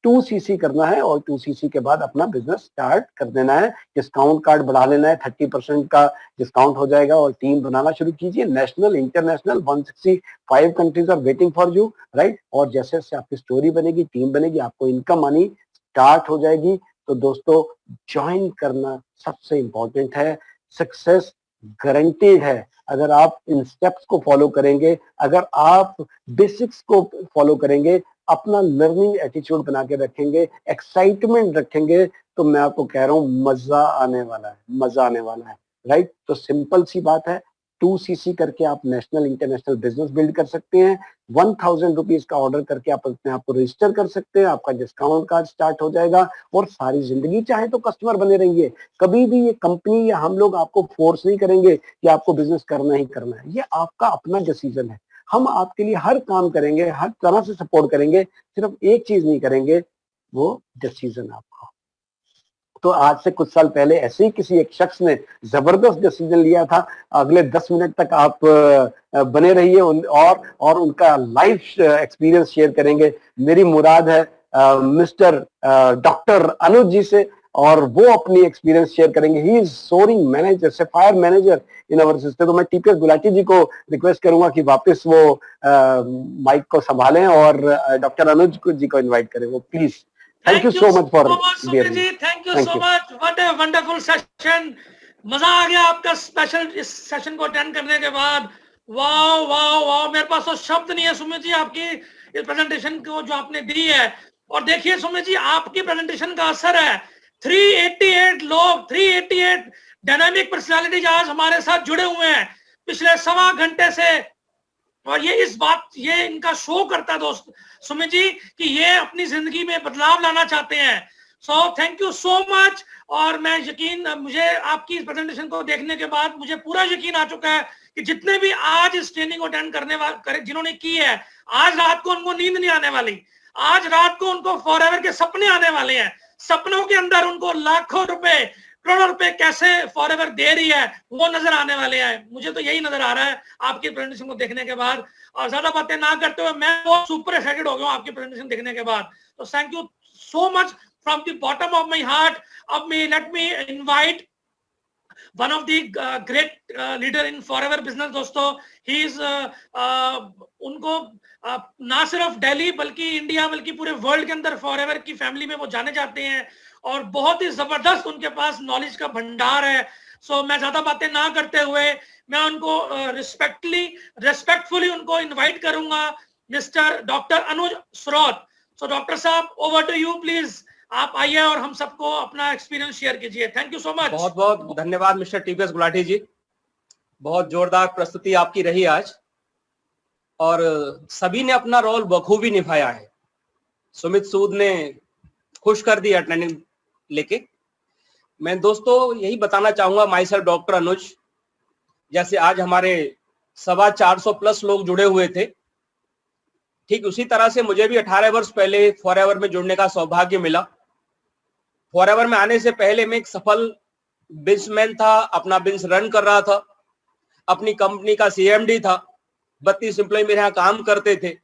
2cc करना है, और 2cc के बाद अपना बिजनेस स्टार्ट कर देना है। डिस्काउंट कार्ड बढ़ा लेना है, 30% का डिस्काउंट हो जाएगा, और टीम बनाना शुरू कीजिए। National, international 165 countries are waiting for you, right. और जैसे जैसे आपकी स्टोरी बनेगी, टीम बनेगी, आपको इनकम आनी स्टार्ट हो जाएगी। तो दोस्तों, ज्वाइन करना सबसे इंपॉर्टेंट है। सक्सेस गारंटीड है अगर आप इन स्टेप्स को फॉलो करेंगे, अगर आप बेसिक्स को फॉलो करेंगे, अपना लर्निंग एटीट्यूड बना के रखेंगे, एक्साइटमेंट रखेंगे, तो मैं आपको कह रहा हूं मजा आने वाला है, मजा आने वाला है, राइट। तो सिंपल सी बात है, 2cc करके आप नेशनल इंटरनेशनल बिजनेस बिल्ड कर सकते हैं। 1000 रुपीज का ऑर्डर करके आप अपने आप को रजिस्टर कर सकते हैं, आपका डिस्काउंट कार्ड स्टार्ट हो जाएगा और सारी जिंदगी चाहे तो कस्टमर बने रहेंगे। कभी भी ये कंपनी या हम लोग आपको फोर्स नहीं करेंगे कि आपको बिजनेस करना ही करना है, ये आपका अपना डिसीजन है। हम आपके लिए हर काम करेंगे, हर तरह से सपोर्ट करेंगे, सिर्फ एक चीज नहीं करेंगे, वो डिसीजन आपका। तो आज से कुछ साल पहले ऐसे ही किसी एक शख्स ने जबरदस्त डिसीजन लिया था। अगले 10 मिनट तक आप बने रहिए और उनका लाइफ एक्सपीरियंस शेयर करेंगे। मेरी मुराद है मिस्टर डॉक्टर अनुज जी से, और वो अपनी एक्सपीरियंस शेयर करेंगे। He is soaring manager, sapphire manager in our system. तो मैं टीपीएस गुलाटी जी को रिक्वेस्ट करूंगा कि वापस वो माइक को संभालें और डॉक्टर अनुज जी को इनवाइट करें, वो please. Thank you so much for Sumit ji, thank you so much, what a wonderful session. मजा आ गया आपका स्पेशल इस सेशन को अटेंड करने के बाद। वाओ वाओ वाओ, मेरे पास तो शब्द नहीं है सुमित जी आपकी इस प्रेजेंटेशन को जो आपने दी है। और देखिए सुमित जी, आपकी प्रेजेंटेशन का असर है। 388 लोग, 388 डायनामिक पर्सनालिटीज आज हमारे साथ जुड़े हुए हैं पिछले 1.25 घंटे से। और ये इनका शो करता है दोस्त सुमित जी कि ये अपनी जिंदगी में बदलाव लाना चाहते हैं। सो थैंक यू सो मच। और मुझे आपकी इस प्रेजेंटेशन को देखने के बाद मुझे पूरा यकीन आ चुका है कि जितने भी आज इस ट्रेनिंग को अटेंड करने वाले जिन्होंने की है, आज रात को उनको नींद नहीं आने वाली, आज रात को उनको फॉरएवर के सपने आने वाले हैं। सपनों के अंदर उनको लाखों रुपए, करोड़ों रुपए कैसे फॉरएवर दे रही है वो नजर आने वाले हैं। मुझे तो यही नजर आ रहा है आपकी प्रेजेंटेशन को देखने के बाद। और ज्यादा बातें ना करते हुए मैं बहुत सुपर एक्साइटेड हो गया हूं आपकी प्रेजेंटेशन देखने के बाद। तो thank you so much from the bottom of my heart. अब let me invite one of the great leader in forever business दोस्तों। he is उनको ना सिर्फ दिल्ली बल्कि इंडिया बल्कि पूरे वर्ल्ड के अंदर फॉरएवर की फैमिली में वो जाने जाते हैं और बहुत ही जबरदस्त उनके पास नॉलेज का भंडार है। सो मैं ज्यादा बातें ना करते हुए मैं उनको रेस्पेक्टफुली उनको इनवाइट करूंगा, मिस्टर डॉक्टर अनुज स्रोत। सो डॉक्टर साहब, ओवर टू यू प्लीज। आप आइए और हम सबको अपना एक्सपीरियंस शेयर कीजिए। Thank you so much. बहुत बहुत धन्यवाद मिस्टर टीपीएस गुलाटी जी, बहुत जोरदार प्रस्तुति आपकी रही आज और सभी ने अपना रोल बखूबी निभाया है। सुमित सूद ने खुश कर दिया ट्रेनिंग लेके। मैं दोस्तों यही बताना चाहूंगा, माई सेल्फ डॉक्टर अनुज, जैसे आज हमारे 450 प्लस लोग जुड़े हुए थे, ठीक उसी तरह से मुझे भी 18 वर्ष पहले फॉरएवर में जुड़ने का सौभाग्य मिला। फॉरएवर में आने से पहले मैं एक सफल बिजनेसमैन था, अपना बिजनेस रन कर रहा था, अपनी कंपनी का सीएमडी था, 32 एम्प्लॉय मेरे यहाँ काम करते थे।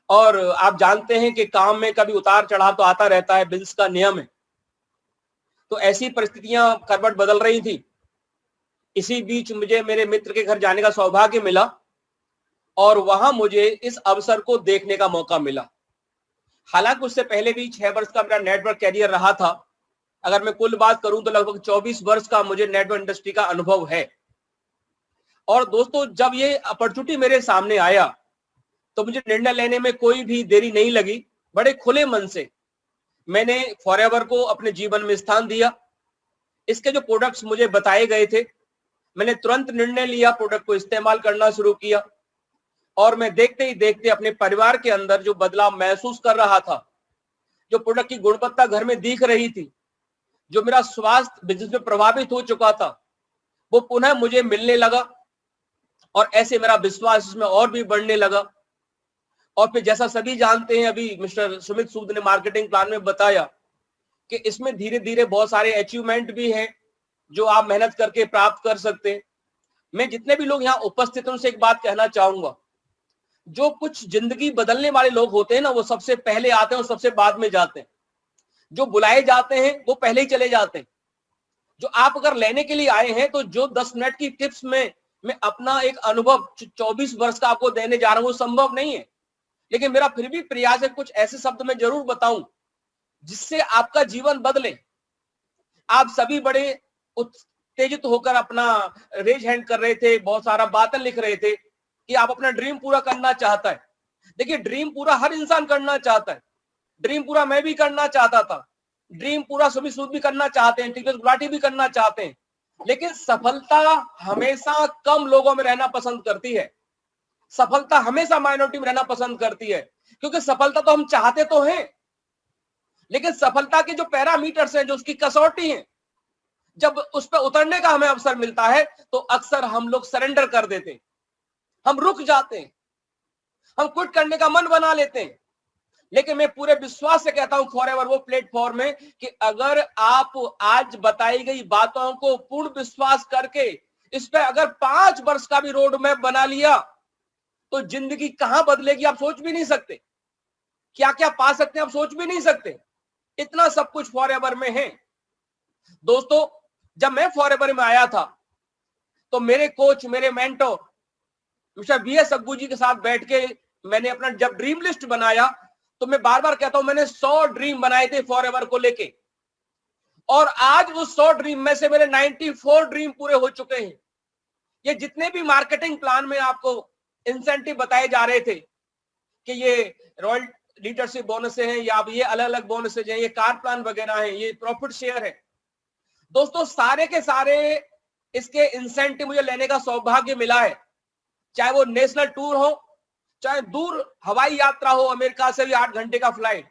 और आप जानते हैं कि काम में कभी उतार चढ़ाव तो आता रहता है, बिजनेस का नियम है। तो ऐसी परिस्थितियां करवट बदल रही थी। इसी बीच मुझे मेरे मित्र के घर जाने का सौभाग्य मिला और वहां मुझे इस अवसर को देखने का मौका मिला। हालांकि उससे पहले भी 6 वर्ष का मेरा नेटवर्क कैरियर रहा था। अगर मैं कुल बात करूं तो लगभग 24 वर्ष का मुझे नेटवर्क इंडस्ट्री का अनुभव है। और दोस्तों, जब ये अपॉर्चुनिटी मेरे सामने आया तो मुझे निर्णय लेने में कोई भी देरी नहीं लगी। बड़े खुले मन से मैंने फॉरएवर को अपने जीवन में स्थान दिया। इसके जो प्रोडक्ट्स मुझे बताए गए थे, मैंने तुरंत निर्णय लिया, प्रोडक्ट को इस्तेमाल करना शुरू किया। और मैं देखते ही देखते अपने परिवार के अंदर जो बदलाव महसूस कर रहा था, जो प्रोडक्ट की गुणवत्ता घर में दिख रही थी, जो मेरा स्वास्थ्य बिजनेस में प्रभावित हो चुका था, वो पुनः मुझे मिलने लगा। और ऐसे मेरा विश्वास इसमें और भी बढ़ने लगा। और फिर जैसा सभी जानते हैं, अभी मिस्टर सुमित सूद ने मार्केटिंग प्लान में बताया कि इसमें धीरे धीरे बहुत सारे अचीवमेंट भी हैं जो आप मेहनत करके प्राप्त कर सकते हैं। मैं जितने भी लोग यहाँ उपस्थित हैं उनसे एक बात कहना चाहूंगा, जो कुछ जिंदगी बदलने वाले लोग होते हैं ना, वो सबसे पहले आते हैं और सबसे बाद में जाते हैं। जो बुलाए जाते हैं वो पहले ही चले जाते हैं। जो आप अगर लेने के लिए आए हैं, तो जो 10 मिनट की टिप्स में मैं अपना एक अनुभव 24 वर्ष का आपको देने जा रहा हूं, वो संभव नहीं है। लेकिन मेरा फिर भी प्रयास है कुछ ऐसे शब्द में जरूर बताऊं जिससे आपका जीवन बदले। आप सभी बड़े उत्तेजित होकर अपना रेज हैंड कर रहे थे, बहुत सारा बातें लिख रहे थे कि आप अपना ड्रीम पूरा करना चाहता है। देखिए, ड्रीम पूरा हर इंसान करना चाहता है, ड्रीम पूरा मैं भी करना चाहता था, ड्रीम पूरा सुमित सूद भी करना चाहते हैं, टीवीएस गुलाटी भी करना चाहते हैं, लेकिन सफलता हमेशा कम लोगों में रहना पसंद करती है। सफलता हमेशा माइनॉरिटी में रहना पसंद करती है, क्योंकि सफलता तो हम चाहते तो हैं, लेकिन सफलता के जो पैरामीटर्स हैं, जो उसकी कसौटी है, जब उस पर उतरने का हमें अवसर मिलता है तो अक्सर हम लोग सरेंडर कर देते हैं, हम रुक जाते हैं, हम क्विट करने का मन बना लेते हैं। लेकिन मैं पूरे विश्वास से कहता हूं फॉरएवर वो प्लेटफॉर्म है कि अगर आप आज बताई गई बातों को पूर्ण विश्वास करके इस पे अगर 5 वर्ष का भी रोड मैप बना लिया तो जिंदगी कहां बदलेगी आप सोच भी नहीं सकते, क्या क्या पा सकते हैं आप सोच भी नहीं सकते, इतना सब कुछ फॉरएवर में है। दोस्तों, जब मैं फॉरएवर में आया था तो मेरे कोच, मेरे मेंटोर मिस्टर वीएस अग्गू जी के साथ बैठ के मैंने अपना जब ड्रीम लिस्ट बनाया तो मैं बार बार कहता हूं मैंने 100 ड्रीम बनाए थे फॉरएवर को लेके, और आज उस 100 ड्रीम में से मेरे 94 ड्रीम पूरे हो चुके हैं। ये जितने भी मार्केटिंग प्लान में आपको इंसेंटिव बताए जा रहे थे कि ये रॉयल लीडरशिप बोनस हैं या ये अलग अलग बोनसेज हैं, ये कार प्लान वगैरह हैं, ये प्रॉफिट शेयर है, दोस्तों सारे के सारे इसके इंसेंटिव मुझे लेने का सौभाग्य मिला है। चाहे वो नेशनल टूर हो, चाहे दूर हवाई यात्रा हो, अमेरिका से भी 8 घंटे का फ्लाइट,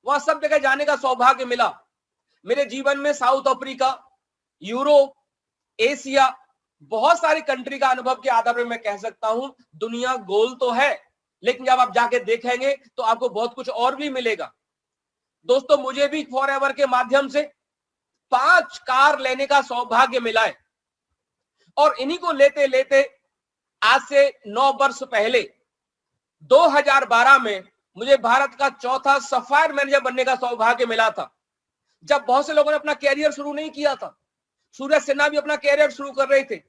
वहां सब जगह जाने का सौभाग्य मिला। मेरे जीवन में साउथ अफ्रीका, यूरोप, एशिया, बहुत सारी कंट्री का अनुभव के आधार पर मैं कह सकता हूं दुनिया गोल तो है, लेकिन जब आप जाके देखेंगे तो आपको बहुत कुछ और भी मिलेगा। दोस्तों, मुझे भी फॉरएवर के माध्यम से 5 कार लेने का सौभाग्य मिला है, और इन्हीं को लेते लेते आज से 9 वर्ष पहले 2012 में मुझे भारत का चौथा सफायर मैनेजर बनने का सौभाग्य मिला था, जब बहुत से लोगों ने अपना कैरियर शुरू नहीं किया था। सूरज सिन्हा भी अपना कैरियर शुरू कर रहे थे,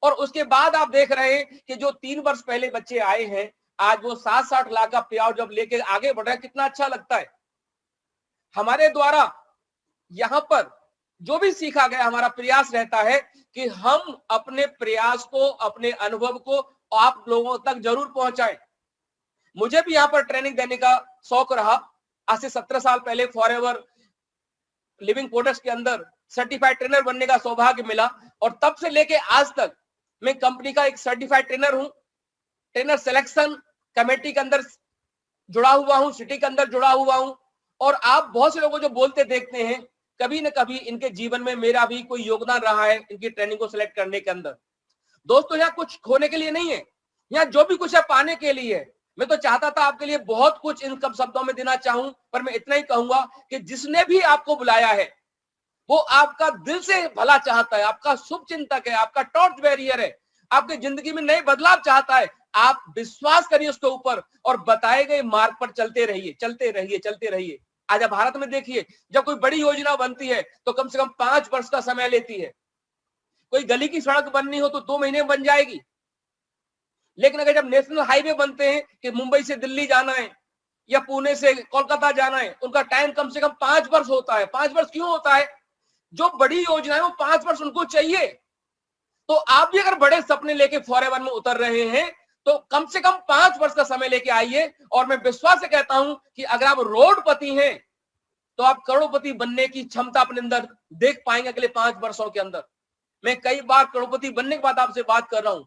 और उसके बाद आप देख रहे हैं कि जो 3 वर्ष पहले बच्चे आए हैं आज वो 60-60 लाख का पे आउट जब लेके आगे बढ़ रहे हैं, कितना अच्छा लगता है। हमारे द्वारा यहां पर जो भी सीखा गया, हमारा प्रयास रहता है कि हम अपने प्रयास को, अपने अनुभव को आप लोगों तक जरूर पहुंचाएं। मुझे भी यहां पर ट्रेनिंग देने का शौक रहा। आज से 17 साल पहले फॉरएवर लिविंग प्रोडक्ट्स के अंदर सर्टिफाइड ट्रेनर बनने का सौभाग्य मिला, और तब से लेके आज तक मैं कंपनी का एक सर्टिफाइड ट्रेनर हूं। ट्रेनर सिलेक्शन कमेटी के अंदर जुड़ा हुआ हूं, सिटी के अंदर जुड़ा हुआ हूं, और आप बहुत से लोगों जो बोलते देखते हैं, कभी न कभी इनके जीवन में मेरा भी कोई योगदान रहा है इनकी ट्रेनिंग को सिलेक्ट करने के अंदर। दोस्तों, यहाँ कुछ खोने के लिए नहीं है, यहाँ जो भी कुछ है पाने के लिए है। मैं तो चाहता था आपके लिए बहुत कुछ इन कब शब्दों में देना चाहूं, पर मैं इतना ही कहूंगा कि जिसने भी आपको बुलाया है वो आपका दिल से भला चाहता है, आपका शुभ चिंतक है, आपका टॉर्च बैरियर है, आपकी जिंदगी में नए बदलाव चाहता है। आप विश्वास करिए उसके ऊपर और बताए गए मार्ग पर चलते रहिए, चलते रहिए, चलते रहिए। आज भारत में देखिए, जब कोई बड़ी योजना बनती है तो कम से कम 5 वर्ष का समय लेती है। कोई गली की सड़क बननी हो तो 2 महीने में बन जाएगी, लेकिन अगर जब नेशनल हाईवे बनते हैं कि मुंबई से दिल्ली जाना है या पुणे से कोलकाता जाना है, उनका टाइम कम से कम 5 वर्ष होता है। 5 वर्ष क्यों होता है? जो बड़ी योजना है वो 5 वर्ष उनको चाहिए। तो आप भी अगर बड़े सपने लेके फॉरएवर में उतर रहे हैं तो कम से कम 5 वर्ष का समय लेके आइए, और मैं विश्वास से कहता हूं कि अगर आप रोडपति हैं तो आप करोड़पति बनने की क्षमता अपने अंदर देख पाएंगे अगले 5 वर्षों के अंदर। मैं कई बार करोड़पति बनने के बाद आपसे बात कर रहा हूं,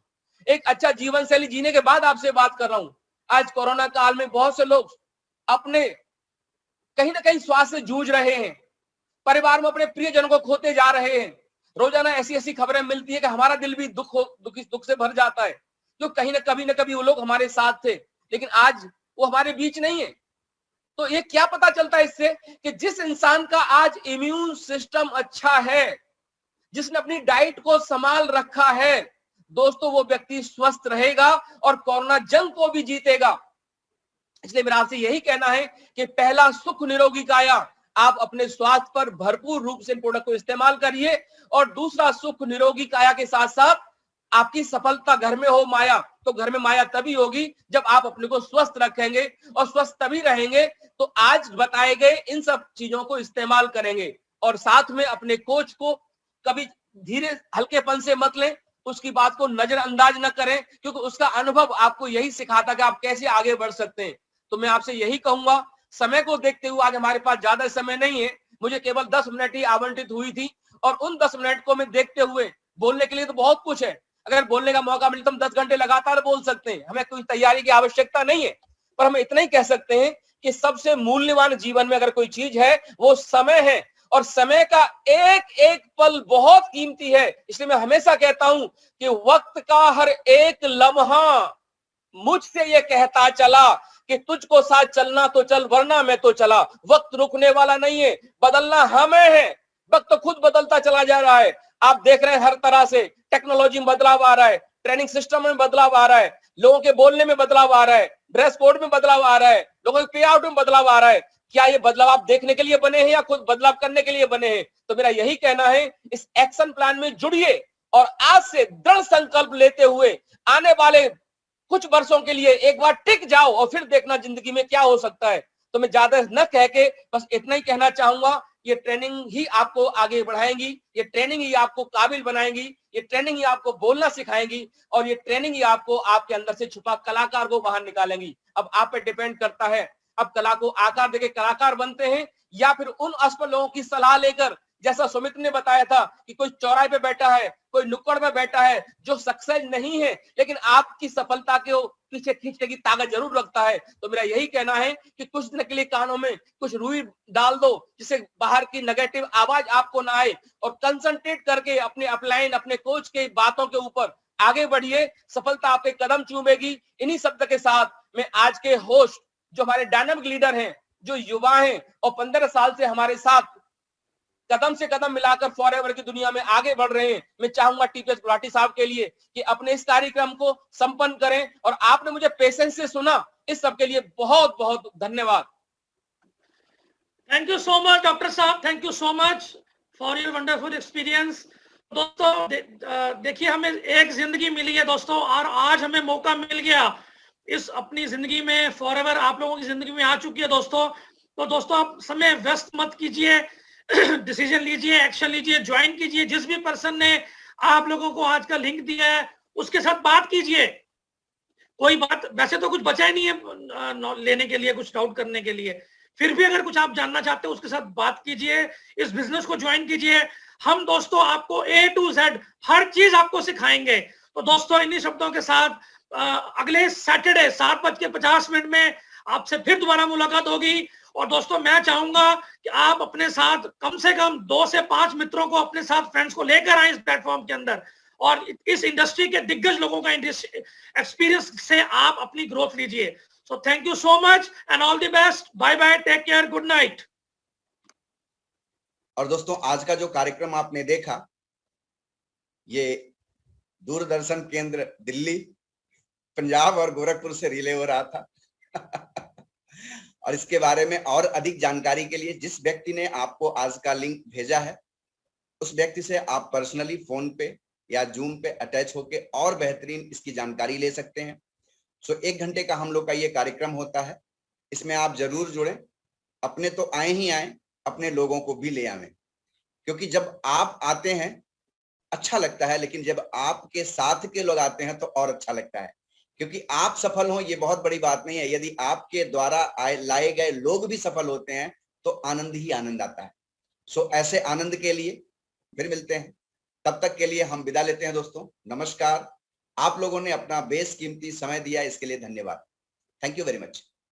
एक अच्छा जीवन शैली जीने के बाद आपसे बात कर रहा हूं। आज कोरोना काल में बहुत से लोग अपने कहीं ना कहीं स्वास्थ्य से जूझ रहे हैं, परिवार में अपने प्रियजनों को खोते जा रहे हैं। रोजाना ऐसी ऐसी खबरें मिलती है कि हमारा दिल भी दुख से भर जाता है, जो कहीं ना कभी वो लोग हमारे साथ थे, लेकिन आज वो हमारे बीच नहीं है। तो ये क्या पता चलता है इससे कि जिस इंसान का आज इम्यून सिस्टम अच्छा है, जिसने अपनी डाइट को संभाल रखा है, दोस्तों वो व्यक्ति स्वस्थ रहेगा और कोरोना जंग को भी जीतेगा। इसलिए मेरा आपसे यही कहना है कि पहला सुख निरोगी काया, आप अपने स्वास्थ्य पर भरपूर रूप से इन प्रोडक्ट को इस्तेमाल करिए, और दूसरा सुख निरोगी काया के साथ साथ आपकी सफलता घर में हो माया, तो घर में माया तभी होगी जब आप अपने को स्वस्थ रखेंगे, और स्वस्थ तभी रहेंगे तो आज बताए गए इन सब चीजों को इस्तेमाल करेंगे। और साथ में अपने कोच को कभी धीरे हल्केपन से मत लें, उसकी बात को नजरअंदाज न करें, क्योंकि उसका अनुभव आपको यही सिखाता कि आप कैसे आगे बढ़ सकते हैं। तो मैं आपसे यही कहूंगा, समय को देखते हुए, आज हमारे पास ज्यादा समय नहीं है, मुझे केवल 10 मिनट ही आवंटित हुई थी, और उन 10 मिनट को मैं देखते हुए, बोलने के लिए तो बहुत कुछ है, अगर बोलने का मौका मिले तो हम 10 घंटे लगातार बोल सकते हैं, हमें कोई तैयारी की आवश्यकता नहीं है। पर हम इतना ही कह सकते हैं कि सबसे मूल्यवान जीवन में अगर कोई चीज है वो समय है, और समय का एक एक पल बहुत कीमती है। इसलिए मैं हमेशा कहता हूं कि वक्त का हर एक लम्हा मुझसे ये कहता चला कि तुझको साथ चलना तो चल, वरना मैं तो चला। वक्त रुकने वाला नहीं है, बदलना हमें है। वक्त तो खुद बदलता चला जा रहा है, आप देख रहे हैं हर तरह से टेक्नोलॉजी में बदलाव आ रहा है, ट्रेनिंग सिस्टम में बदलाव आ रहा है, लोगों के बोलने में बदलाव आ रहा है, ड्रेस कोड में बदलाव आ रहा है, लोगों के पे आउट में बदलाव आ रहा है। क्या ये बदलाव आप देखने के लिए बने हैं या खुद बदलाव करने के लिए बने हैं? तो मेरा यही कहना है, इस एक्शन प्लान में जुड़िए और आज से दृढ़ संकल्प लेते हुए आने वाले कुछ वर्षों के लिए एक बार टिक जाओ और फिर देखना जिंदगी में क्या हो सकता है। तो मैं ज्यादा न कह के बस इतना ही कहना चाहूंगा, ये ट्रेनिंग ही आपको आगे बढ़ाएंगी, ये ट्रेनिंग ही आपको काबिल बनाएंगी, ये ट्रेनिंग ही आपको बोलना सिखाएंगी, और ये ट्रेनिंग ही आपको आपके अंदर से छुपा कलाकार को बाहर निकालेंगी। अब आप पे डिपेंड करता है, अब कला को आकार देके कलाकार बनते हैं, या फिर उन असफल लोगों की सलाह लेकर, जैसा सुमित ने बताया था कि कोई चौराहे पे बैठा है, कोई नुक्कड़ पे बैठा है, जो सक्सेस नहीं है लेकिन आपकी सफलता के पीछे खींचने की ताकत जरूर रखता है। तो मेरा यही कहना है कि कुछ दिन के लिए कानों में कुछ रुई डाल दो, जिससे बाहर की नेगेटिव आवाज आपको ना आए, और कंसंट्रेट करके अपने अपलाइन, अपने कोच के बातों के ऊपर आगे बढ़िए, सफलता आपके कदम चूमेगी। इन्हीं शब्द के साथ मैं आज के होस्ट, जो हमारे डायनामिक लीडर हैं, जो युवा हैं और 15 साल से हमारे साथ कदम से कदम मिलाकर फॉरएवर की दुनिया में आगे बढ़ रहे हैं, मैं चाहूंगा टीपीएस गुलाटी साहब के लिए कि अपने इस कार्यक्रम को संपन्न करें। और आपने मुझे पेशेंस से सुना, इस सब के लिए बहुत बहुत धन्यवाद। Thank you so much doctor sahab, thank you so much for your wonderful experience. दोस्तों देखिए, हमें एक जिंदगी मिली है दोस्तों, और आज हमें मौका मिल गया इस अपनी जिंदगी में, फॉरएवर आप लोगों की जिंदगी में आ चुकी है दोस्तों। तो दोस्तों आप समय व्यस्त मत कीजिए, डिसीजन लीजिए, एक्शन लीजिए, ज्वाइन कीजिए। जिस भी पर्सन ने आप लोगों को आज का लिंक दिया है उसके साथ बात कीजिए। कोई बात, वैसे तो कुछ बचा ही नहीं है लेने के लिए, कुछ डाउट करने के लिए, फिर भी अगर कुछ आप जानना चाहते हो उसके साथ बात कीजिए, इस बिजनेस को ज्वाइन कीजिए। हम दोस्तों आपको A to Z हर चीज आपको सिखाएंगे। तो दोस्तों इन्हीं शब्दों के साथ अगले सैटरडे 7:50 में आपसे फिर दोबारा मुलाकात होगी। और दोस्तों मैं चाहूंगा कि आप अपने साथ कम से कम 2 से 5 मित्रों को, अपने साथ फ्रेंड्स को लेकर आए इस प्लेटफॉर्म के अंदर, और इस इंडस्ट्री के दिग्गज लोगों का एक्सपीरियंस से आप अपनी ग्रोथ लीजिए। So thank you so much and all the best. Bye bye, take care, good night. और दोस्तों आज का जो कार्यक्रम आपने देखा, ये दूरदर्शन केंद्र दिल्ली, पंजाब और गोरखपुर से रिले हो रहा था। और इसके बारे में और अधिक जानकारी के लिए जिस व्यक्ति ने आपको आज का लिंक भेजा है, उस व्यक्ति से आप पर्सनली फोन पे या जूम पे अटैच होके और बेहतरीन इसकी जानकारी ले सकते हैं। सो 1 घंटे का हम लोग का ये कार्यक्रम होता है, इसमें आप जरूर जुड़ें। अपने तो आए ही आए, अपने लोगों को भी ले आवें, क्योंकि जब आप आते हैं अच्छा लगता है, लेकिन जब आपके साथ के लोग आते हैं तो और अच्छा लगता है, क्योंकि आप सफल हो ये बहुत बड़ी बात नहीं है, यदि आपके द्वारा लाए गए लोग भी सफल होते हैं तो आनंद ही आनंद आता है। सो ऐसे आनंद के लिए फिर मिलते हैं, तब तक के लिए हम विदा लेते हैं दोस्तों। नमस्कार। आप लोगों ने अपना बेशकीमती समय दिया, इसके लिए धन्यवाद। Thank you very much.